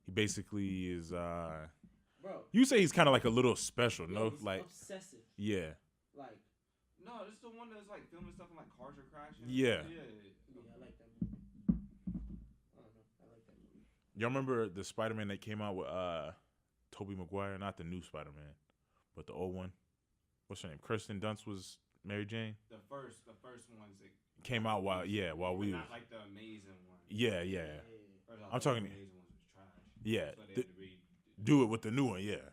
He basically is. Bro. You say he's kind of like a little special, no? He's Like, obsessive. yeah, Like, No, this is the one that's like filming stuff and like cars are crashing. Yeah. yeah, I like that movie. I don't know. I like that movie. y'all remember the Spider-Man that came out with Tobey Maguire? Not the new Spider-Man, but the old one. What's her name? Kirsten Dunst was Mary Jane. The first ones that Came out while we not was. like the amazing one. Yeah. First, I I'm thought talking- the amazing ones was trash. Yeah, That's why they the- had to do it with the new one. Yeah.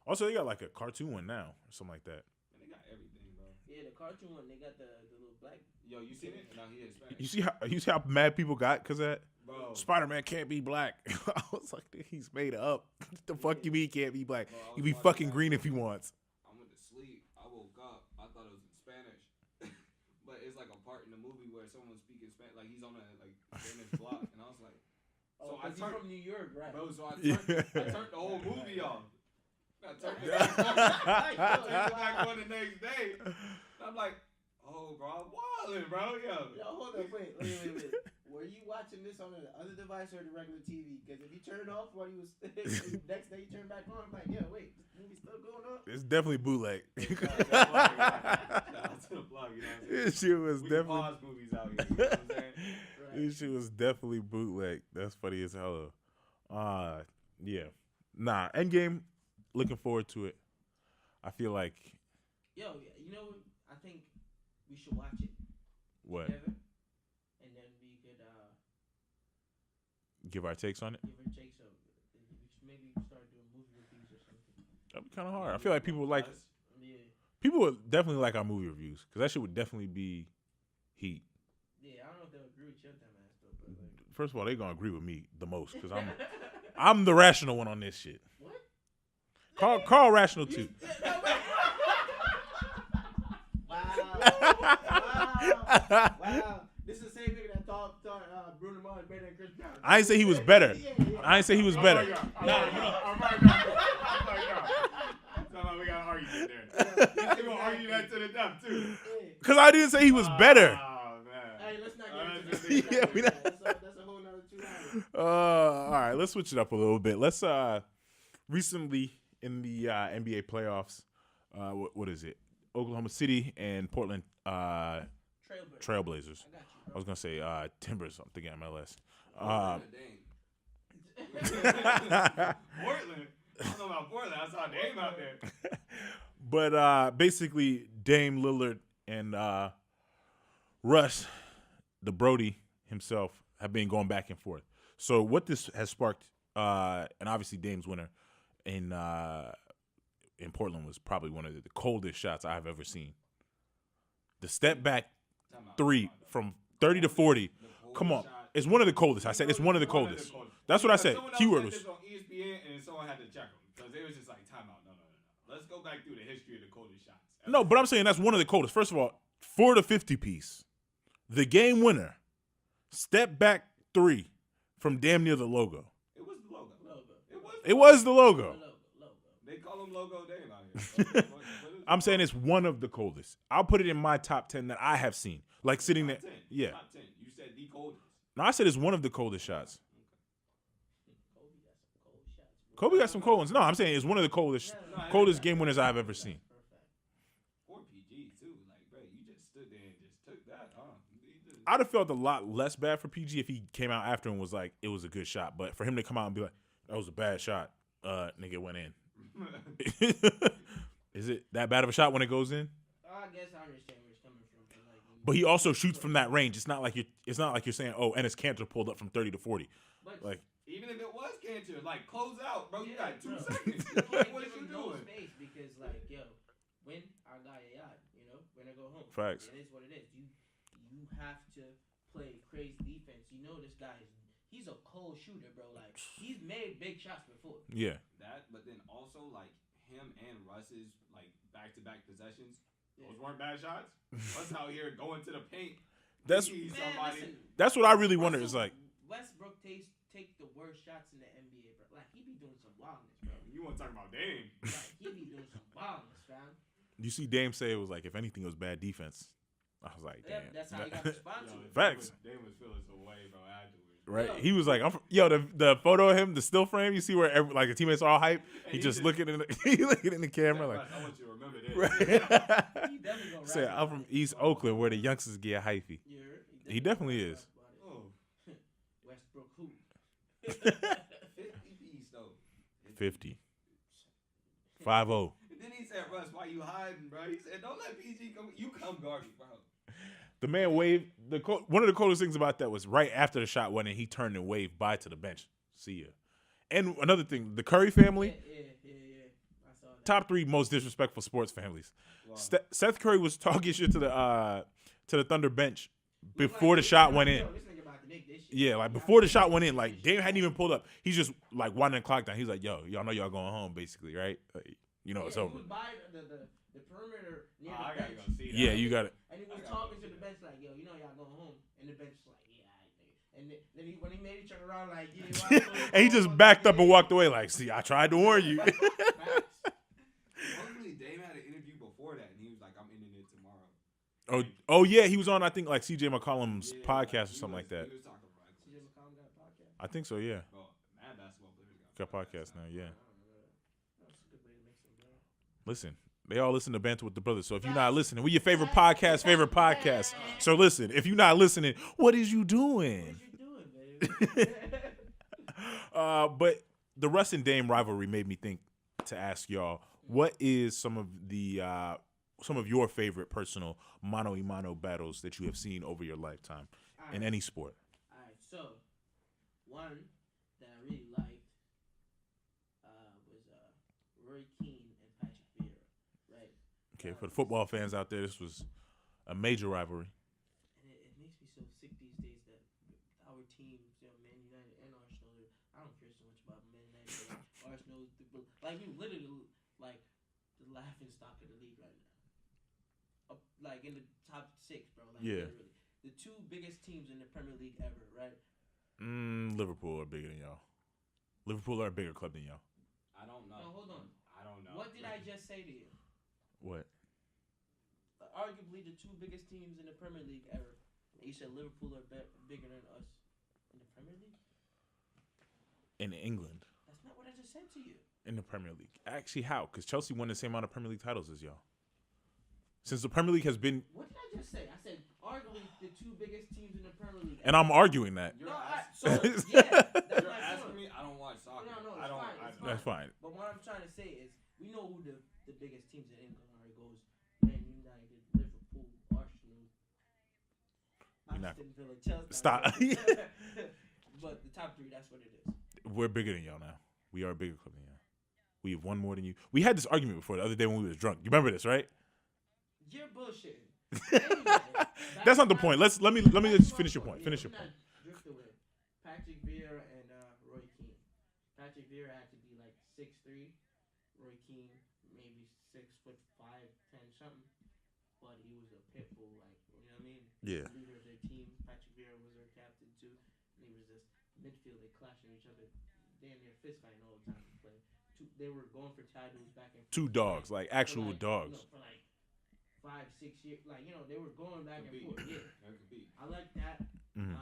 Also, they got like a cartoon one now or something like that. And they got everything, bro. Yeah, the cartoon one, they got the little black. Yo, you seen it? No, he is Spanish. You see how mad people got because of that? Bro. Spider-Man can't be black. I was like, he's made up. What the fuck you mean he can't be black? Bro, I He was be watching fucking that green if he movie. wants. I went to sleep. I woke up. I thought it was in Spanish. But it's like a part in the movie where someone's speaking Spanish. Like he's on a Spanish block. And I was like, Oh, I he's turned, from New York, right? bro, so I Yeah. turned the whole movie off. I turned it back on the next day. And I'm like, oh, bro, I'm wildin', bro. Yo, hold up, wait. Were you watching this on the other device or the regular TV? Because if you turn it off while you was next day you turn back on, I'm like, yo, wait, this movie's still going on? It's definitely bootleg. Shout out to the blog, you know what I'm saying? This shit was We definitely. pause movies out here, you know what I'm saying? Right. This shit was definitely bootleg. That's funny as hell. Yeah. Nah, Endgame. Looking forward to it. I feel like Yo, you know, I think we should watch it what? together, and then we could Give our takes on it. give or take some. We should maybe start doing movie reviews or something. That'd be kind of hard. I feel like people would like. Yeah, People would definitely like our movie reviews because that shit would definitely be heat. yeah. I don't know if they'll agree with your dumb ass though, but like. First of all, they gonna agree with me the most because I'm the rational one on this shit. What? Carl rational too. Wow. This is the same nigga that thought Bruno Mars better than Chris Brown. I ain't say he was better. I ain't say he was better. We got an argument there. He's gonna argue that to the death too. Because I didn't say he was better. Oh man. Hey, let's not get into that. Yeah, we not- That's a whole nother 2 hours. All right, let's switch it up a little bit. Let's recently in the NBA playoffs, what is it? Oklahoma City and Portland Trailblazers. I got you, I was gonna say Timbers. I'm thinking MLS. Portland. I don't know about Portland. I saw Dame out there. But basically, Dame Lillard and Russ, the Brody himself, have been going back and forth. So what this has sparked, and obviously Dame's winner in Portland was probably one of the coldest shots I've ever seen. The step back three from 30 to 40. Come on. It's one of the coldest. I said it's one of the coldest. That's what I said. Keyword was. On ESPN and someone had to check them because they was just like timeout. No. Let's go back through the history of the coldest shots. No, but I'm saying that's one of the coldest. First of all, 4 to 50 piece. The game winner. Step back three from damn near the logo. It was the logo. It was the logo. They call him Logo Dame out here. I'm saying it's one of the coldest. I'll put it in my top 10 that I have seen. Like sitting there. Top 10. Yeah. Top 10. You said the coldest. No, I said it's one of the coldest shots. Kobe got some cold ones. No, I'm saying it's one of the coldest game winners I've ever seen. 4 PG too. Like, bro, you just stood there and just took that. I'd have felt a lot less bad for PG if he came out after and was like, it was a good shot. But for him to come out and be like, that was a bad shot, nigga went in. Is it that bad of a shot when it goes in? I guess I understand where it's coming from. But he also shoots from that range. It's not like you're saying, oh, Enes Kanter pulled up from 30 to 40. But Like, even if it was Cantor, like close out, bro. You got 2 bro. seconds. You can't What give you him no doing? space because, like, yo, win, I got a yacht, you know, when I go home. Facts. It is what it is. You have to play crazy defense. You know this guy he's a cold shooter, bro. Like, he's made big shots before. yeah. That, but then also like him and Russ's like back-to-back possessions. Those weren't bad shots. Russ out here going to the paint. That's beating Man, somebody. listen, that's what I really wonder. Is like, Westbrook take the worst shots in the NBA, bro. Like, he be doing some wildness, bro. You want to talk about Dame? Like, he be doing some wildness, fam. you see Dame say it was like, if anything, it was bad defense. I was like, damn. Yep, that's how he got responsible. Facts. Dame was feeling some way, bro. Afterwards. Right? Yo. He was like, the photo of him, the still frame, you see where like the teammates are all hype. He just looking in the camera like, I want you to remember this. right. He definitely gonna Say, rap I'm about from it. East Oakland where the youngsters get hyphy. You heard? He definitely is. Oh, Westbrook who? 50 piece though. 50. 5-0. Then he said, Russ, why you hiding, bro? He said, don't let PG come. You come guard me, bro. The man waved. One of the coolest things about that was right after the shot went in, he turned and waved bye to the bench. See ya. And another thing, the Curry family, Yeah. I saw top 3 most disrespectful sports families. Wow. Seth Curry was talking shit to the Thunder bench Look before the this shot nigga- went yo, in. This nigga about to make this shit. Yeah, like Y'all before the niggas shot make went in, this like shit Dame hadn't happen. even pulled up. He's just like winding the clock down. He's like, "Yo, y'all know y'all going home, basically, right? Like, you know it's Yeah, over." He was by the perimeter near I the gotta bench. go see that. Yeah, you got it. And he was I gotta talking go to the see bench like, yo, you know y'all going home. And the bench was like, yeah, all right, nigga. And then when he made it turn around like, yeah, why I'm going And he home, just I'm backed like, up and yeah. walked away. Like, see, I tried to warn you. Facts. Luckily, Dame had an interview before that, and he was like, "I'm ending it tomorrow." oh yeah, he was on I think like CJ McCollum's Yeah, podcast or he something like that. He was talking about CJ McCollum got a podcast. I think so. Yeah, Bro, mad basketball players got podcast now. Yeah, I don't know. That's a good way to mix them, bro. listen. They all listen to Banter with the Brothers. So if you're not listening, we your favorite podcast. So listen, if you're not listening, what is you doing? What you doing, baby? But the Russ and Dame rivalry made me think to ask y'all, what is some of your favorite personal mano a mano battles that you have seen over your lifetime in any sport? All right, so one that I really liked was Roy Keane and Patrick Vieira, right? Okay, for the football fans out there, this was a major rivalry. And it makes me so sick these days that our teams, Man United and Arsenal, I don't care so much about Man United, but Arsenal, like we literally like the laughing stock of the league right now. Like in the top 6, bro. Like Yeah. literally. The 2 biggest teams in the Premier League ever, right? Liverpool are bigger than y'all. Liverpool are a bigger club than y'all. I don't know. No, hold on. I don't know. What did I just say to you? What? Arguably the 2 biggest teams in the Premier League ever. You said Liverpool are bigger than us in the Premier League? In England, That's not what I just said to you. in the Premier League. Actually, how? Because Chelsea won the same amount of Premier League titles as y'all. Since the Premier League has been, What did I just say? I said arguably the 2 biggest teams in the Premier League. and I'm arguing that. You're No, asking, so yeah, that's you're my asking point. me. I don't watch soccer. No, I it's don't. fine, I it's don't. That's fine. But what I'm trying to say is we know who the biggest teams in England are. It goes Man United, Liverpool, Arsenal, You're not- Aston Villa, Chelsea. Stop. But the top 3, that's what it is. We're bigger than y'all now. We are a bigger club than y'all. We have won more than you. We had this argument before the other day when we was drunk. You remember this, right? You're bullshitting. Anyway, That's not the point. Let me just finish your point. Yeah, Finish your we're point. not drift away. Patrick Vieira and Roy Keane. Patrick Vieira had to be like 6'3". Roy Keane maybe 6'5", 10 something. But he was a pit bull, like you know what I mean. Yeah. Leader of their team. Patrick Vieira was their captain too. And he was this midfield. They clashing each other. Damn near fist fighting all the time to play. They were going for titles back and forth. 2 dogs, like actual For, like, dogs. You know, for like 5-6 years, like they were going back and Could be. forth. Yeah, That could be. I like that. Mhm.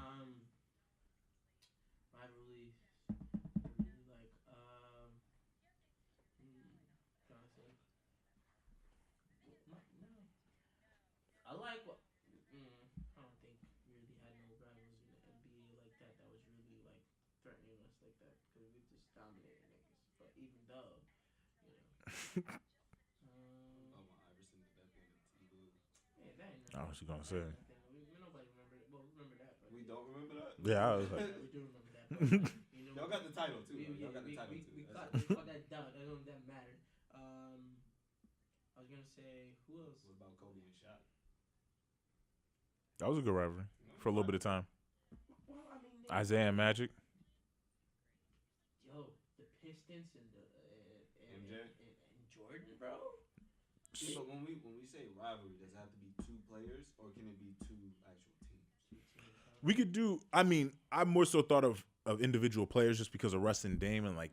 Rivalry. I really like. Trying to think. No. I like what. I don't think we really had no rivals in the NBA like that. That was really like threatening us like that because we just dominated niggas. But even though, you know. Oh my Iverson did that thing to T Blue. Yeah, that ain't I was gonna say. Nobody remember it. Well, remember that. But We don't remember that. Yeah, I was like, yeah, we do remember that. But, you know, Y'all got the title too. we, Y'all got the title we, too. we That's caught, it. we caught that down. I don't know if that mattered. I was gonna say who else? What about Kobe and Shaq? that was a good rivalry for a little bit of time. Well, I mean, Isaiah and Magic. Yo, the Pistons and the MJ? and Jordan, bro. Yeah, but when we say rivalry, does it have to be 2 players or can it be 2 actual teams? We could do. I mean, I more so thought of individual players just because of Russ and Dame and like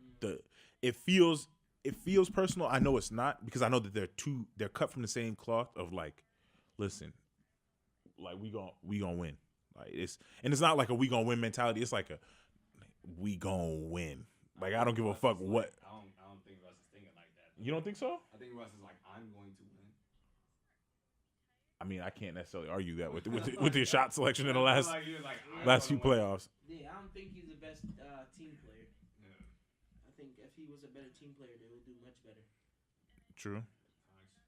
it feels personal. I know it's not because I know that they're cut from the same cloth of like, listen, like we gonna win. Like it's not like a we gonna win mentality. It's like a we gonna win. Like I don't give a fuck what. I don't think Russ is thinking like that. You don't think so? I think Russ is like, I'm going to win. I mean, I can't necessarily argue that with the shot selection in the last Like, you're like, I'm last few gonna win. playoffs. Yeah, I don't think he's the best team player. Yeah. I think if he was a better team player, they would do much better. True. Facts.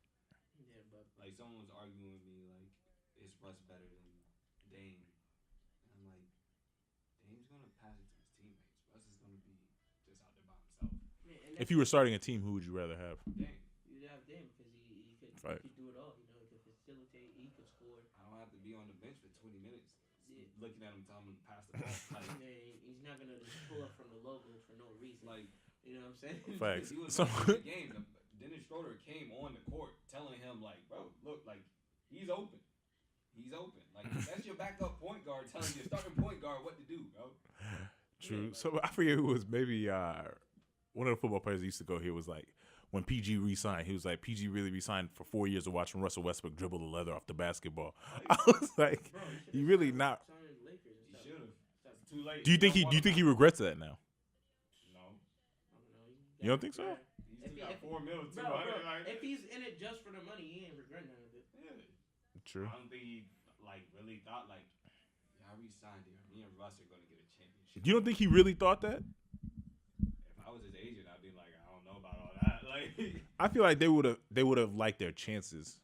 Yeah, but Like someone was arguing with me like, is Russ better than Dame? And I'm like, Dame's gonna pass it to his teammates. Russ is gonna be just out there by himself. yeah, and If you were starting a team, who would you rather have? Dame. He Right. could do it all. You know, he could facilitate. He could score. I don't have to be on the bench for 20 minutes Yeah. looking at him, telling him to pass the ball. Like, He's not gonna just pull up from the logo for no reason. like You know what I'm saying? Facts. he was So watching the game. Dennis Schroeder came on the court telling him, like, bro, look, like, he's open. He's open. Like, that's your backup point guard telling your starting point guard what to do, bro. true. So I forget who it was. Maybe one of the football players that used to go here was like when PG re-signed. He was like, PG really re-signed for 4 years of watching Russell Westbrook dribble the leather off the basketball. I was like, Bro, he really not. signed the Lakers and He stuff. should have. It's too late. Do you think he regrets that now? No. I don't know. You don't think so? He still got $4 million too. Bro, Like, if he's in it just for the money, he ain't regret none of it. yeah. True. I don't think he like really thought like, yeah, I re-signed here. Me and Russ are gonna get a championship. You don't think he really thought that? If I was his agent, I'd be like, I don't know about all that. Like, I feel like they would have liked their chances.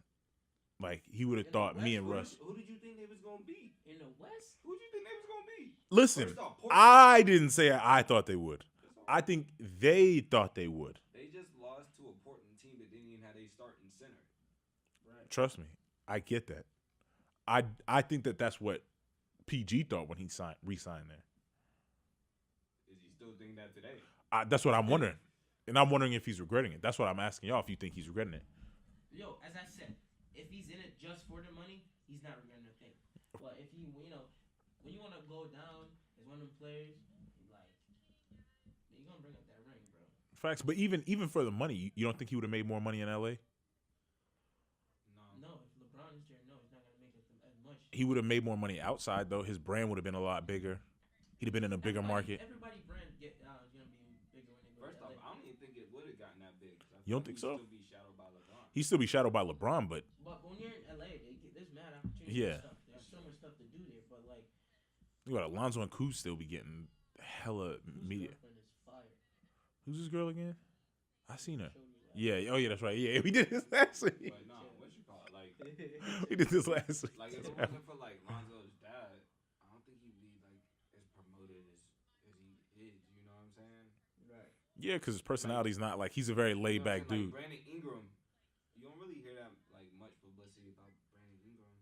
Like he would have In the thought me West, and Russ. Who did you think they was gonna beat? In the West, Who did you think they was gonna beat? Listen, First off, I didn't say I thought they would. I think they thought they would. They just lost to a Portland team that didn't even have a starting center. right? Trust me, I get that. I think that's what PG thought when he re-signed there. Is he still thinking that today? That's what I'm wondering, and I'm wondering if he's regretting it. That's what I'm asking y'all. If you think he's regretting it. Yo, as I said, if he's in it just for the money, he's not regretting a thing. But if he, when you want to go down as one of them players, like, you're gonna bring up that ring, bro. Facts, but even for the money, you don't think he would have made more money in LA? No, if LeBron is there, no, he's not gonna make it as much. He would have made more money outside though. His brand would have been a lot bigger. He'd have been in a bigger market. Everybody brand is gonna be bigger when they go First to off, LA. I don't even think it would have gotten that big. I You don't feel think like so? He'd still be shadowed by LeBron. He'd still be shadowed by LeBron, but But when you're in LA, there's mad opportunities. Yeah. And stuff. There's so much stuff to do there. But like, you got Alonzo and Kuz still be getting hella whose media. girlfriend is fire? Who's this girl again? I seen her. Showed you last Yeah. Oh yeah, that's right. Yeah, we did this last week. But no, what you call it? Like, We did this last week. like if it wasn't for like Lonzo's dad, I don't think he'd be like as promoted as he is. You know what I'm saying? Right. Yeah, because his personality's not like he's a very laid You know what back I'm saying? dude. Like Brandon Ingram, you don't really hear that like much publicity about Brandon Ingram.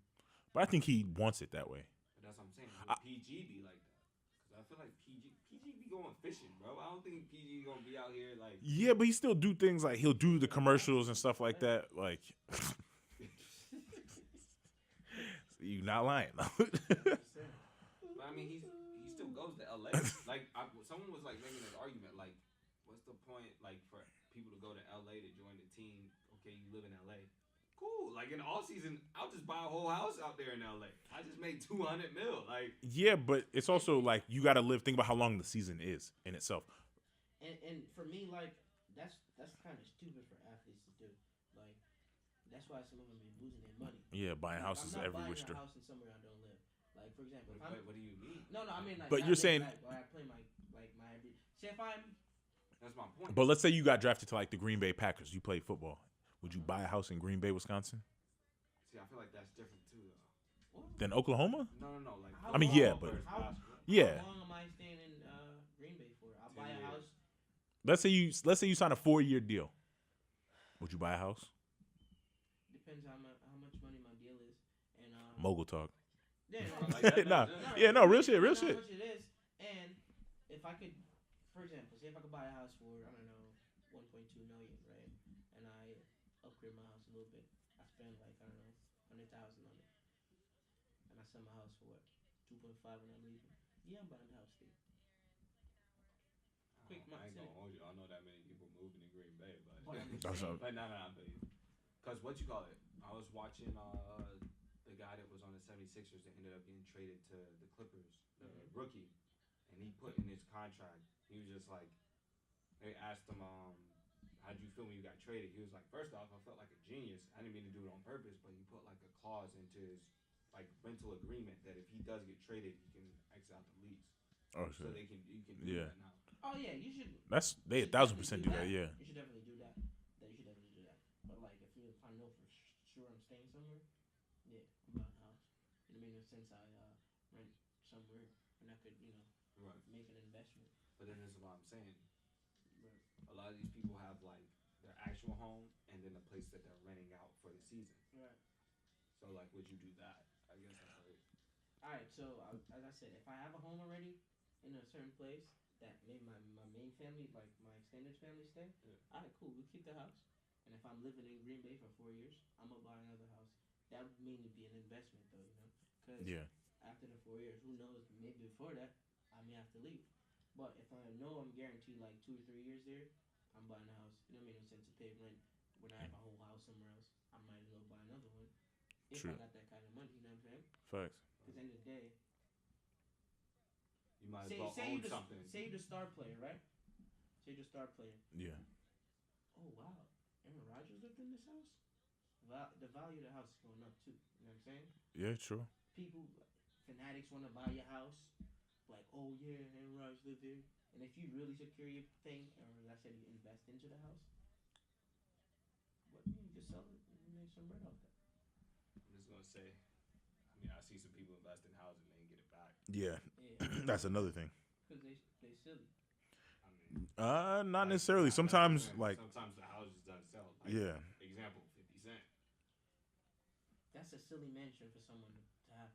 But I think he wants it that way. But that's what I'm saying. Would PG be like that? Because I feel like PG be going fishing, bro. I don't think PG gonna be out here like. Yeah, but he still do things like he'll do the commercials and stuff like that. Like, you not lying. But I mean, he still goes to LA. Like someone was like making an argument, like, what's the point, like, for people to go to LA to join the team? Okay, you live in LA, cool. Like in the all season, I'll just buy a whole house out there in LA. I just made 200 mil. Like, Yeah, but it's also like you got to live. Think about how long the season is in itself. And for me, like, that's kind of stupid for athletes to do. Like, that's why some of them be losing their money. Yeah, buying houses I'm not every buying which a day. house in somewhere I don't live. Like, for example, if I'm, what do you mean? no, I mean like. But I you're live, saying- like, where I play my every. See, if I'm That's my point. But let's say you got drafted to like the Green Bay Packers. You played football. Would you buy a house in Green Bay, Wisconsin? See, I feel like that's different too, though. Than Oklahoma? No. Like, I mean, yeah, but- How- Yeah. How long am I staying in Green Bay for? I'll 10 buy a years. house. Let's say you sign a 4-year deal. Would you buy a house? Depends how much money my deal is, and Mogul talk. yeah, Like that, Nah. no. Yeah, no, real shit, real depends shit. on How much it is, and if I could, for example, say if I could buy a house for I don't know 1.2 million, right? And I upgrade my house a little bit. I spend like I don't know 100,000 on it, and I sell my house for what 2.5 when I'm leaving. Yeah, I'm buying the house still. Quick I ain't months, gonna hold you. I don't know that many people moving in Green Bay, but But I'm just That's saying, what- but no, I feel you. Cause what you call it? I was watching the guy that was on the 76ers that ended up getting traded to the Clippers, the rookie, and he put in his contract. He was just like, they asked him, how'd you feel when you got traded? He was like, first off, I felt like a genius. I didn't mean to do it on purpose, but he put like a clause into his like rental agreement that if he does get traded, he can exit out the lease. Oh So shit. you can do Yeah. that now. oh yeah, you should. That's they you should 1,000% do definitely that. Yeah. You should definitely do that. You should definitely do that. But like, if I know for sure I'm staying somewhere, yeah, I'm buying a house. You know what I mean? Since I rent somewhere and I could, Right. make an investment. But then this is what I'm saying. Right. A lot of these people have like their actual home and then the place that they're renting out for the season. Right. So like, would you do that? I guess that's right. All right. So as I said, if I have a home already in a certain place that maybe my main family, like my extended family, stay. Yeah. All right, cool. We keep the house. And if I'm living in Green Bay for 4 years, I'm gonna buy another house. That would mainly be an investment, though, because Yeah. after the 4 years, who knows? Maybe before that, I may have to leave. But if I know I'm guaranteed like 2 or 3 years there, I'm buying a house. It don't make no sense to pay rent when I have a whole house somewhere else. I might as well buy another one if I True. got that kind of money. You know what I'm saying? Facts. Because end of the day, You might as well own something. say you the star player, right? Say you're the star player. Yeah. Oh wow, Aaron Rodgers lived in this house. The value of the house is going up too. You know what I'm saying? Yeah. True. People, fanatics want to buy your house. Like, oh yeah, Aaron Rodgers lived there. And if you really secure your thing, or as I said, you invest into the house, what you just sell it and make some bread off that. I'm just gonna say. I mean, I see some people invest in houses and they get it back. Yeah. Yeah, That's another thing. because they silly. I mean, Not like, necessarily. that's what I'm Sometimes, saying. like, sometimes the houses doesn't sell. Like, yeah. Example: 50 Cent. That's a silly mansion for someone to have.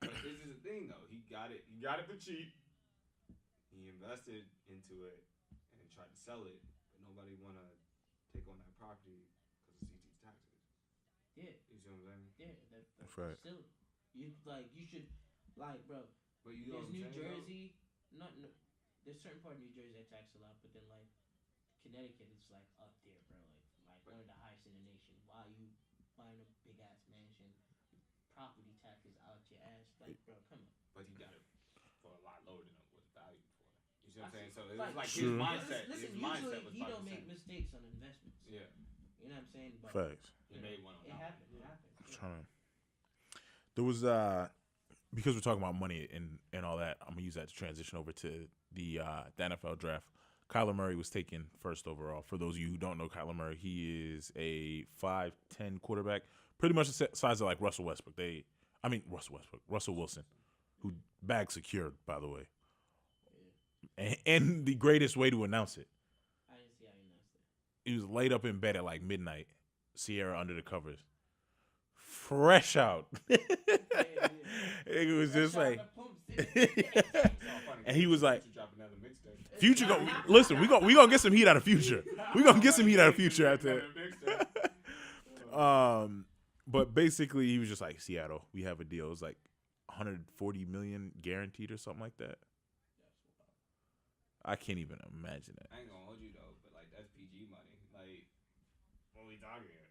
But this is the thing, though. He got it. He got it for cheap. He invested into it and tried to sell it, but nobody want to take on that property because of CT's taxes. Yeah, You see what I'm saying? yeah, that's Right. silly. You should, like, bro. But you know There's what I'm New saying, Jersey, not no, there's certain part of New Jersey that tax a lot, but then like Connecticut is like up there, bro. Like one of the highest in the nation. Why you buying a big ass mansion? Property taxes out your ass, like, bro, come on. But he got it for a lot lower than it was valued for. You see what I'm I saying? see. So it was like his True. mindset. Listen, His mindset usually was he don't make 5%. mistakes on investments. Yeah, You know what I'm saying? But Facts. he made one on it that. happened. It Yeah. happened. I'm trying to. There was because we're talking about money and all that. I'm gonna use that to transition over to the NFL draft. Kyler Murray was taken first overall. For those of you who don't know Kyler Murray, he is a 5'10" quarterback, pretty much the size of like Russell Westbrook. Russell Wilson, who bag secured, by the way, and the greatest way to announce it. I didn't see how you announced He it. was laid up in bed at like midnight, Sierra under the covers, fresh out. It was just like, and he was like, Future go listen. We gonna get some heat out of Future. We gonna get some heat out of Future after. But basically he was just like, Seattle, we have a deal. It was like 140 million guaranteed or something like that. I can't even imagine that. I ain't gonna hold you though, but like that's PG money. Like, what we talking here?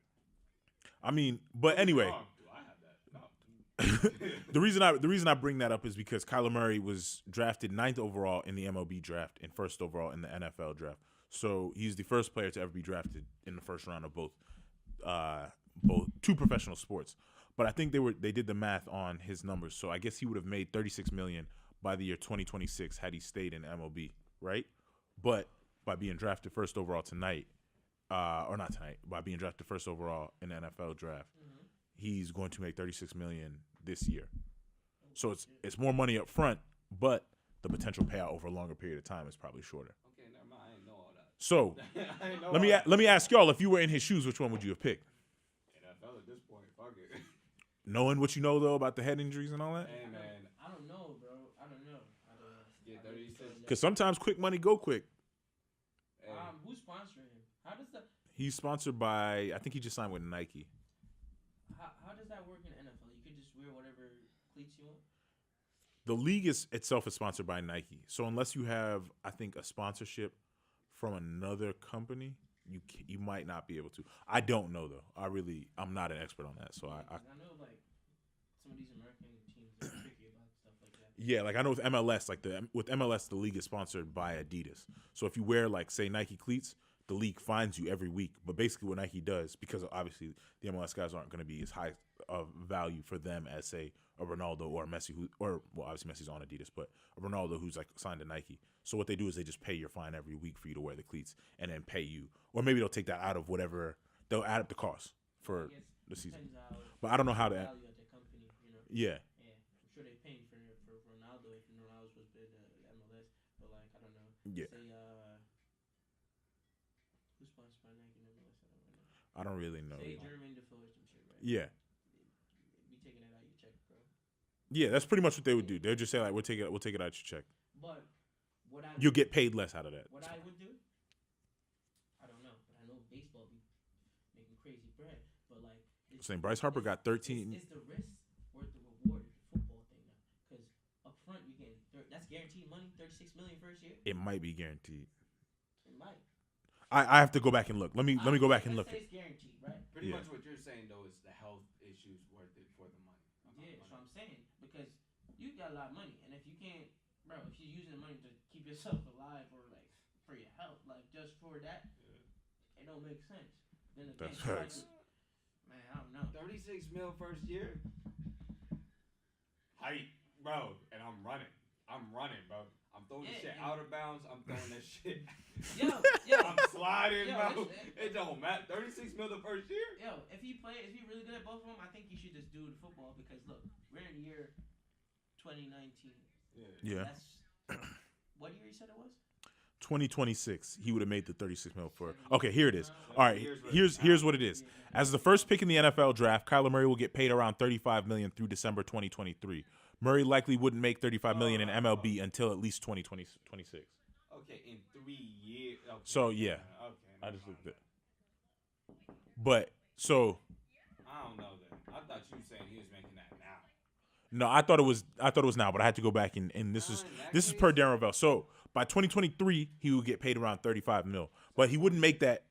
I mean, but anyway. Do I have that? No. the reason I bring that up is because Kyler Murray was drafted 9th overall in the MLB draft and 1st overall in the NFL draft. So he's the first player to ever be drafted in the first round of both two professional sports. But I think they did the math on his numbers. So I guess he would have made $36 million by the year 2026 had he stayed in MLB, right? But by being drafted first overall tonight, or not tonight, by being drafted first overall in the NFL draft, he's going to make $36 million this year. So it's more money up front, but the potential payout over a longer period of time is probably shorter. Okay, never mind. I didn't know all that. So I didn't know let me ask y'all, if you were in his shoes, which one would you have picked? NFL at this point, fuck it. Knowing what you know though about the head injuries and all that. Hey man, I don't know, bro. I don't know. get 36. Because sometimes quick money go quick. Hey, Who's sponsoring him? How does that? He's sponsored by, I think he just signed with Nike. How does that work in the NFL? You could just wear whatever cleats you want. The league itself is sponsored by Nike. So unless you have, I think, a sponsorship from another company, you might not be able to. I don't know though. I'm not an expert on that. So I know like some of these American teams are tricky about stuff like that. yeah, like I know with MLS, with MLS the league is sponsored by Adidas. So if you wear like say Nike cleats, the league fines you every week. But basically what Nike does, because obviously the MLS guys aren't going to be as high of value for them as say a Ronaldo or a Messi, obviously Messi's on Adidas, but a Ronaldo who's like signed to Nike. So what they do is they just pay your fine every week for you to wear the cleats and then pay you, or maybe they'll take that out of whatever, they'll add up the cost for the season. But I don't know how to. Value at the company, Yeah. Yeah, I'm sure they're paying for Ronaldo if Ronaldo's was with MLS, but like I don't know. Yeah. Say who's sponsored by Nike and MLS? I don't know. I don't really know. Say German defer some shit, right? Yeah. Be taking that out your check, bro. Yeah, that's pretty much what they would do. They would just say like, we'll take it out your check. But what I You'll get paid less out of that. what I would do, I don't know, but I know baseball be making crazy bread. But like, Saying Bryce Harper got 13. Is the risk worth the reward? The football thing now, because up front you get that's guaranteed money, 36 million first year. It might be guaranteed. It might. I have to go back and look. Let me go back and look. Let's say it's guaranteed, right? Pretty much what you're saying though is the health issues worth it for the money. Yeah, that's what I'm saying. Because you got a lot of money, and if you can't, bro, if you're using the money to keep yourself alive or like for your health, like just for that, it don't make sense. Then again, That's facts. Man, I don't know. 36 mil first year. Height, bro, and I'm running, bro. I'm throwing the shit out of bounds. I'm throwing that shit. Yo, I'm sliding, bro. It don't matter. 36 mil the first year. Yo, if he really good at both of them, I think he should just do the football because look, we're in the year 2019. Yeah. That's what year you said it was? 2026, he would have made the 36 mil for. Okay, here it is. All right, here's what it is. As the first pick in the NFL draft, Kyler Murray will get paid around $35 million through December 2023. Murray likely wouldn't make $35 million in MLB until at least 2026. Okay, in 3 years. Okay. So yeah, Okay. I just looked at. But so I don't know that. I thought you were saying he was making that now. no, I thought it was now, but I had to go back and this is per Darren Rovell. So by 2023, he would get paid around 35 mil, but he wouldn't make that,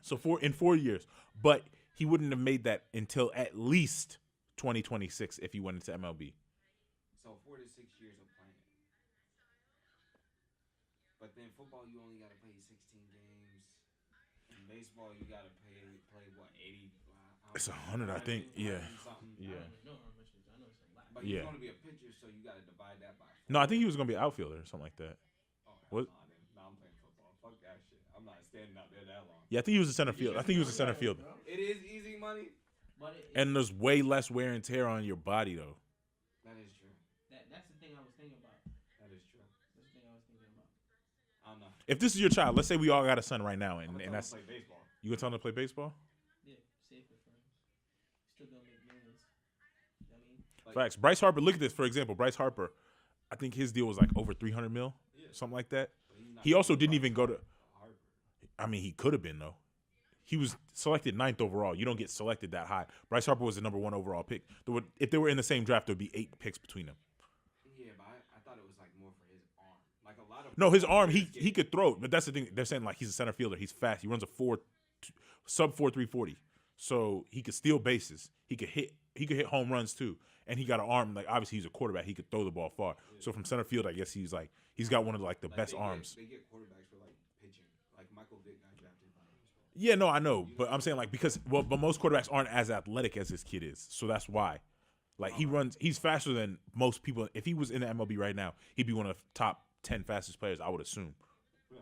So in 4 years, but he wouldn't have made that until at least 2026 if he went into MLB. So 4 to 6 years of playing. But then football, you only got to play 16 games. In baseball, you got to play what 80. It's 100, I think. Yeah. Yeah. I don't know how much it is. I know it's a lot. But he's going to be a pitcher, so you got to divide that by 4. No, I think he was gonna be an outfielder or something like that. Oh, What? No, I'm playing football. Fuck that shit. I'm not standing out there that long. Yeah, I think he was a center field. I think he was a center fielder. It is easy money. But And there's way less wear and tear on your body though. That is true. that's the thing I was thinking about. That is true. That's the thing I was thinking about. I don't know. If this is your child, let's say we all got a son right now, I'm and gonna that's play baseball. you gonna tell him to play baseball? Yeah, safer for him. Still gonna make millions. You know what I mean? Like, Facts. Bryce Harper. Look at this. For example, Bryce Harper. I think his deal was like over 300 mil, something like that. He also didn't even go to. I mean, he could have been though. He was selected 9th overall. You don't get selected that high. Bryce Harper was the number 1 overall pick. If they were in the same draft, there would be 8 picks between them. Yeah, but I thought it was like more for his arm. Like a lot of. No, his arm, he could throw, but that's the thing. They're saying like he's a center fielder. He's fast. He runs a sub 4.340, so he could steal bases. He could hit home runs too, and he got an arm. Like obviously he's a quarterback. He could throw the ball far. Yeah. So from center field, I guess he's got one of like the best arms. They get quarterbacks for like pitching. Like Michael Vick got drafted by baseball. Yeah, no, I know, but I'm saying like but most quarterbacks aren't as athletic as this kid is, so that's why. Like he's faster than most people. If he was in the MLB right now, he'd be one of the top 10 fastest players, I would assume. Yeah.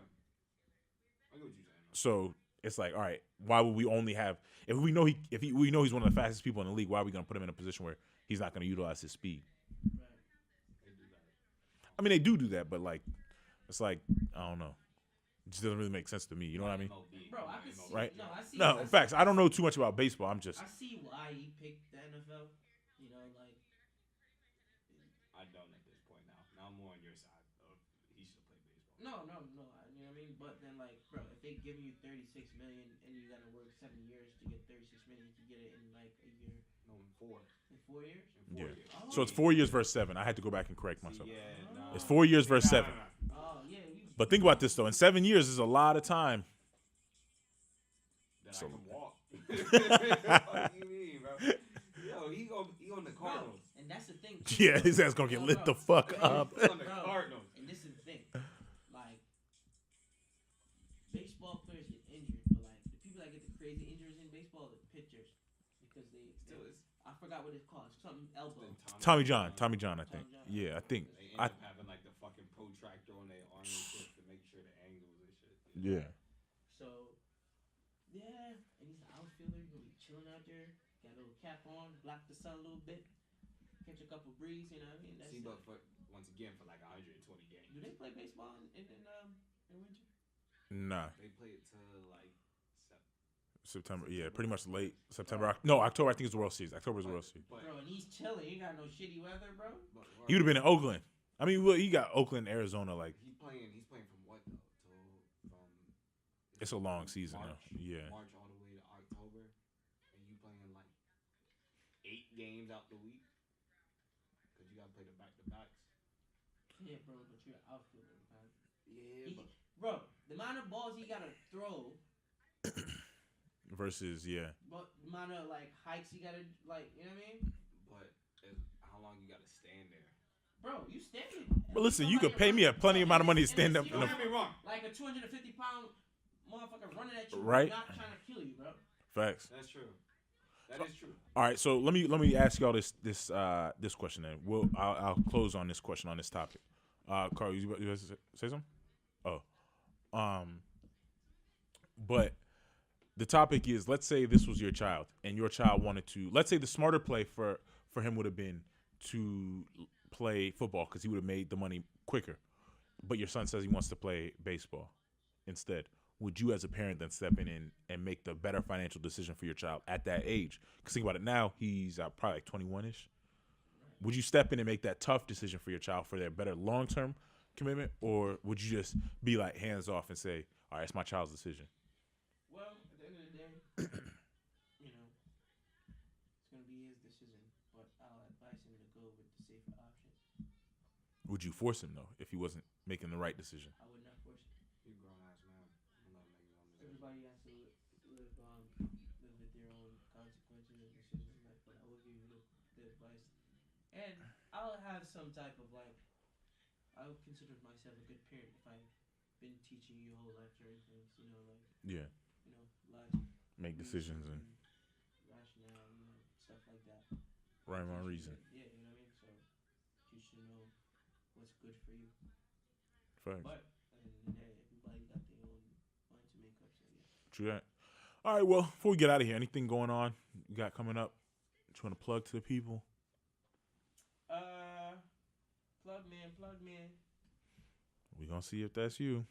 I get what you're saying. So it's like, all right, why would we only have if we know he's one of the fastest people in the league? Why are we gonna put him in a position where he's not gonna utilize his speed? Right. They do that. I mean, they do that, but like, it's like I don't know. It just doesn't really make sense to me. You know what I mean? Bro, I can see. Right? No, I see. No, facts. I don't know too much about baseball. I'm just. I see why he picked the NFL. You know, like. I don't at this point now. Now I'm more on your side of he should play baseball. No. You know what I mean? But then, like, bro, if they give you 36 million and you gotta work 7 years to get 36 million, you can get it in like a year. No, in 4. In 4 years? In 4 years. Oh, So it's 4 years versus 7. I had to go back and correct myself. Yeah, no. It's 4 years versus 7. Oh yeah. But think about this though. In 7 years is a lot of time. That So- I can walk. What do you mean, bro? Yo, he on the Cardinals. And that's the thing. Yeah, his ass gonna get lit the fuck up. He on the Bro, Cardinals. and this is the thing. Like, baseball players get injured, but like the people that get the crazy injuries in baseball are the pitchers because they Still is. I forgot what it's called. Something elbow. Tommy John, I think. Yeah, I think. They end up having like the fucking protractor on their arm and shit to make sure the angles and shit. Yeah. So, yeah, and he's an outfielder. He's gonna be chilling out there. Got a little cap on, block the sun a little bit, catch a couple breeze. You know what I mean? That's See, it. but once again, for like 120 games, Do they play baseball in winter? Nah. they play it to like September. Yeah, pretty much late September. No, October. I think it's the World Series. October is the World Series. Bro, and he's chilling. He got no shitty weather, bro. He would have been in Oakland. I mean, well, he got Oakland, Arizona. Like He's playing from what though? From it's a long season March, now. Yeah. March all the way to October, and you playing like 8 games out the week because you gotta play the back-to-backs. Yeah, bro, but you're an outfielder, man. Yeah, but Bro, the amount of balls he gotta throw Versus but the amount of like hikes he gotta like, you know what I mean? but how long you gotta stand there? Bro, you standing. But listen, you could pay me a plenty amount of money to stand up. Don't get me wrong. Like a 250-pound motherfucker running at you, Right. not trying to kill you, bro. Facts. That's true. That is true. All right, so let me ask y'all this question then. I'll close on this question on this topic. Carl, you about to say something? Oh, but the topic is, let's say this was your child and your child wanted to. Let's say the smarter play for him would have been to play football because he would have made the money quicker. But your son says he wants to play baseball instead. Would you as a parent then step in and make the better financial decision for your child at that age? Because think about it now, he's probably like 21-ish. Would you step in and make that tough decision for your child for their better long-term commitment? Or would you just be like hands off and say, all right, it's my child's decision? Well, at the end of the day, you know, it's going to be his decision. But I'll advise him to go with the safer option. Would you force him, though, if he wasn't making the right decision? I would not force him. You grown-ass man. I'm not making no decision. Everybody has to live with their own consequences and decisions in life. But I will give you the advice. And I'll have some type of like, I would consider myself a good parent if I've been teaching you your whole life certain things, you know, like, Yeah. you know, logic, Make decisions and rationale, you know, stuff like that. rhyme on reason. Yeah, you know what I mean? So you should know what's good for you. Facts. But at the end of the day, everybody got their own mind to make up, so yeah. True that. All right, well, before we get out of here, anything going on you got coming up? You want to plug to the people? Plug man. We gonna see if that's you.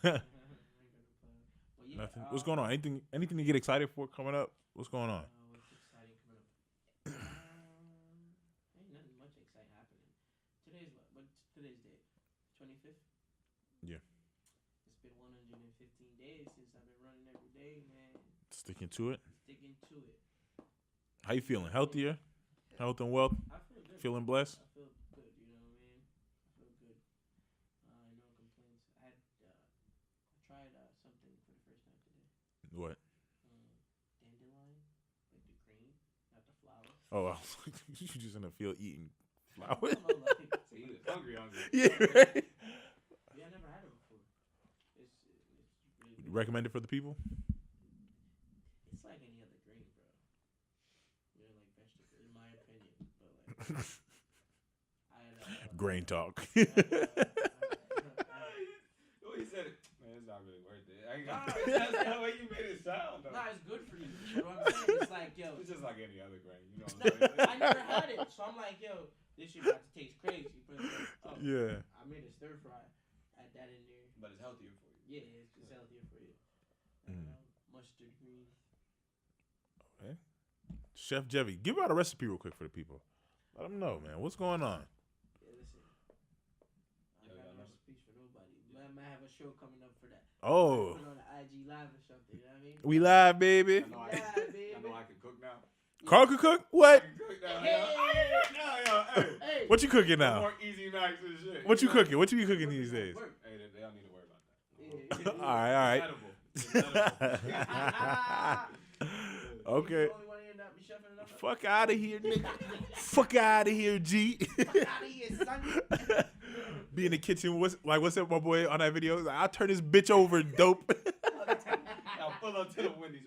But yeah, Nothing. What's going on? Anything to get excited for coming up? What's going on? What's exciting coming up? Ain't nothing much exciting happening. Today's what? What's today's date? 25th? Yeah. It's been 115 days since I've been running every day, man. Sticking to it. Sticking to it. How you feeling? Healthier? Health and wealth? I feel good. Feeling blessed? I feel good, you know what I mean? I feel good. No complaints. I tried something for the first time today. What? Dandelion, like the green, not the flower. Oh, I was like, you just in the field eating flowers? I don't know, like, So you was hungry. Yeah, right. yeah, I never had it before. It's really good. Recommend it for the people? It's like any other green, bro. You know, like vegetable, in my opinion. But like, Grain talk. Well, he said it. Man, it's not really worth it. I ain't got that's the way you made it sound, though. Nah, it's good for you. You know what I'm saying? It's like, yo. It's just like any other grain. You know what I'm Nah, saying? I never had it, so I'm like, yo, this shit about to taste crazy. But oh, Yeah. I made a stir fry. Add that in there. But it's healthier for you. Yeah, it's just healthier for you. Mustard green. Okay. Chef Jevy, give out a recipe real quick for the people. Let them know, man. What's going on? Yeah, listen. I don't got no recipes for nobody. I might have a show coming up for that. Oh. Put it on the IG live or something. You know what I mean? We live, baby. I know I can cook now. Carl can cook? What? I can cook now. Hey. Hey. What you cooking No now? more easy max and shit. What you cooking? What you be cooking these days? Work. Hey, they don't need to worry about that. Yeah, All right. It's edible. Okay. You the only one here not be shuffling up. Fuck out of here, nigga. Fuck out of here, G. Fuck out of here, son. Be in the kitchen. What's that, my boy, on that video? He's like, I'll turn this bitch over, dope. I'll pull up to the window.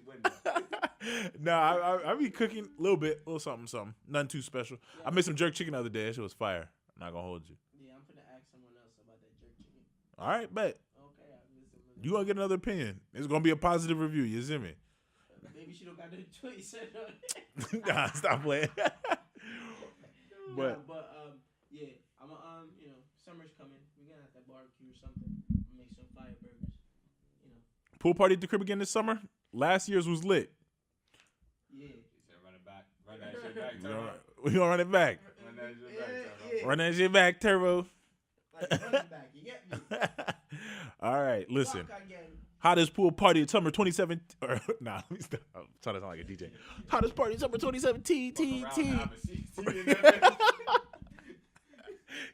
Nah, I be cooking a little bit, a little something. Nothing too special. I made some jerk chicken the other day. That shit was fire. I'm not gonna hold you. Yeah, I'm finna ask someone else about that jerk chicken. All right, bet. Okay, listen. You gonna get another opinion. It's gonna be a positive review. You see me? Maybe she don't got no choice. Nah, stop playing. But yeah, I'm you know, summer's coming. We gonna have that barbecue or something. Make some fire burgers. You know. pool party at the crib again this summer. Last year's was lit. Yeah. He said, run it back. Run that shit back, We Turbo. gonna run it back. Run that shit back, Turbo. Run that shit back, Turbo. Like running back, you get me? All right, listen. Fuck again. Hottest pool party of summer 2017. Nah, let me stop. I'm trying to sound like a DJ. Hottest party of summer 2017.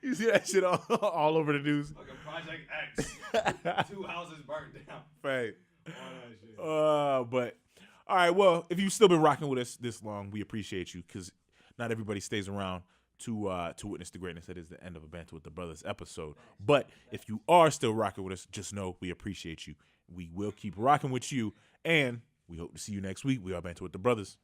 You see that shit all over the news? Fucking Project X. 2 houses burned down. Right. All that shit. But all right. Well, if you've still been rocking with us this long, we appreciate you because not everybody stays around to witness the greatness that is the end of a Banter with the Brothers episode. But if you are still rocking with us, just know we appreciate you. We will keep rocking with you, and we hope to see you next week. We are Banter with the Brothers.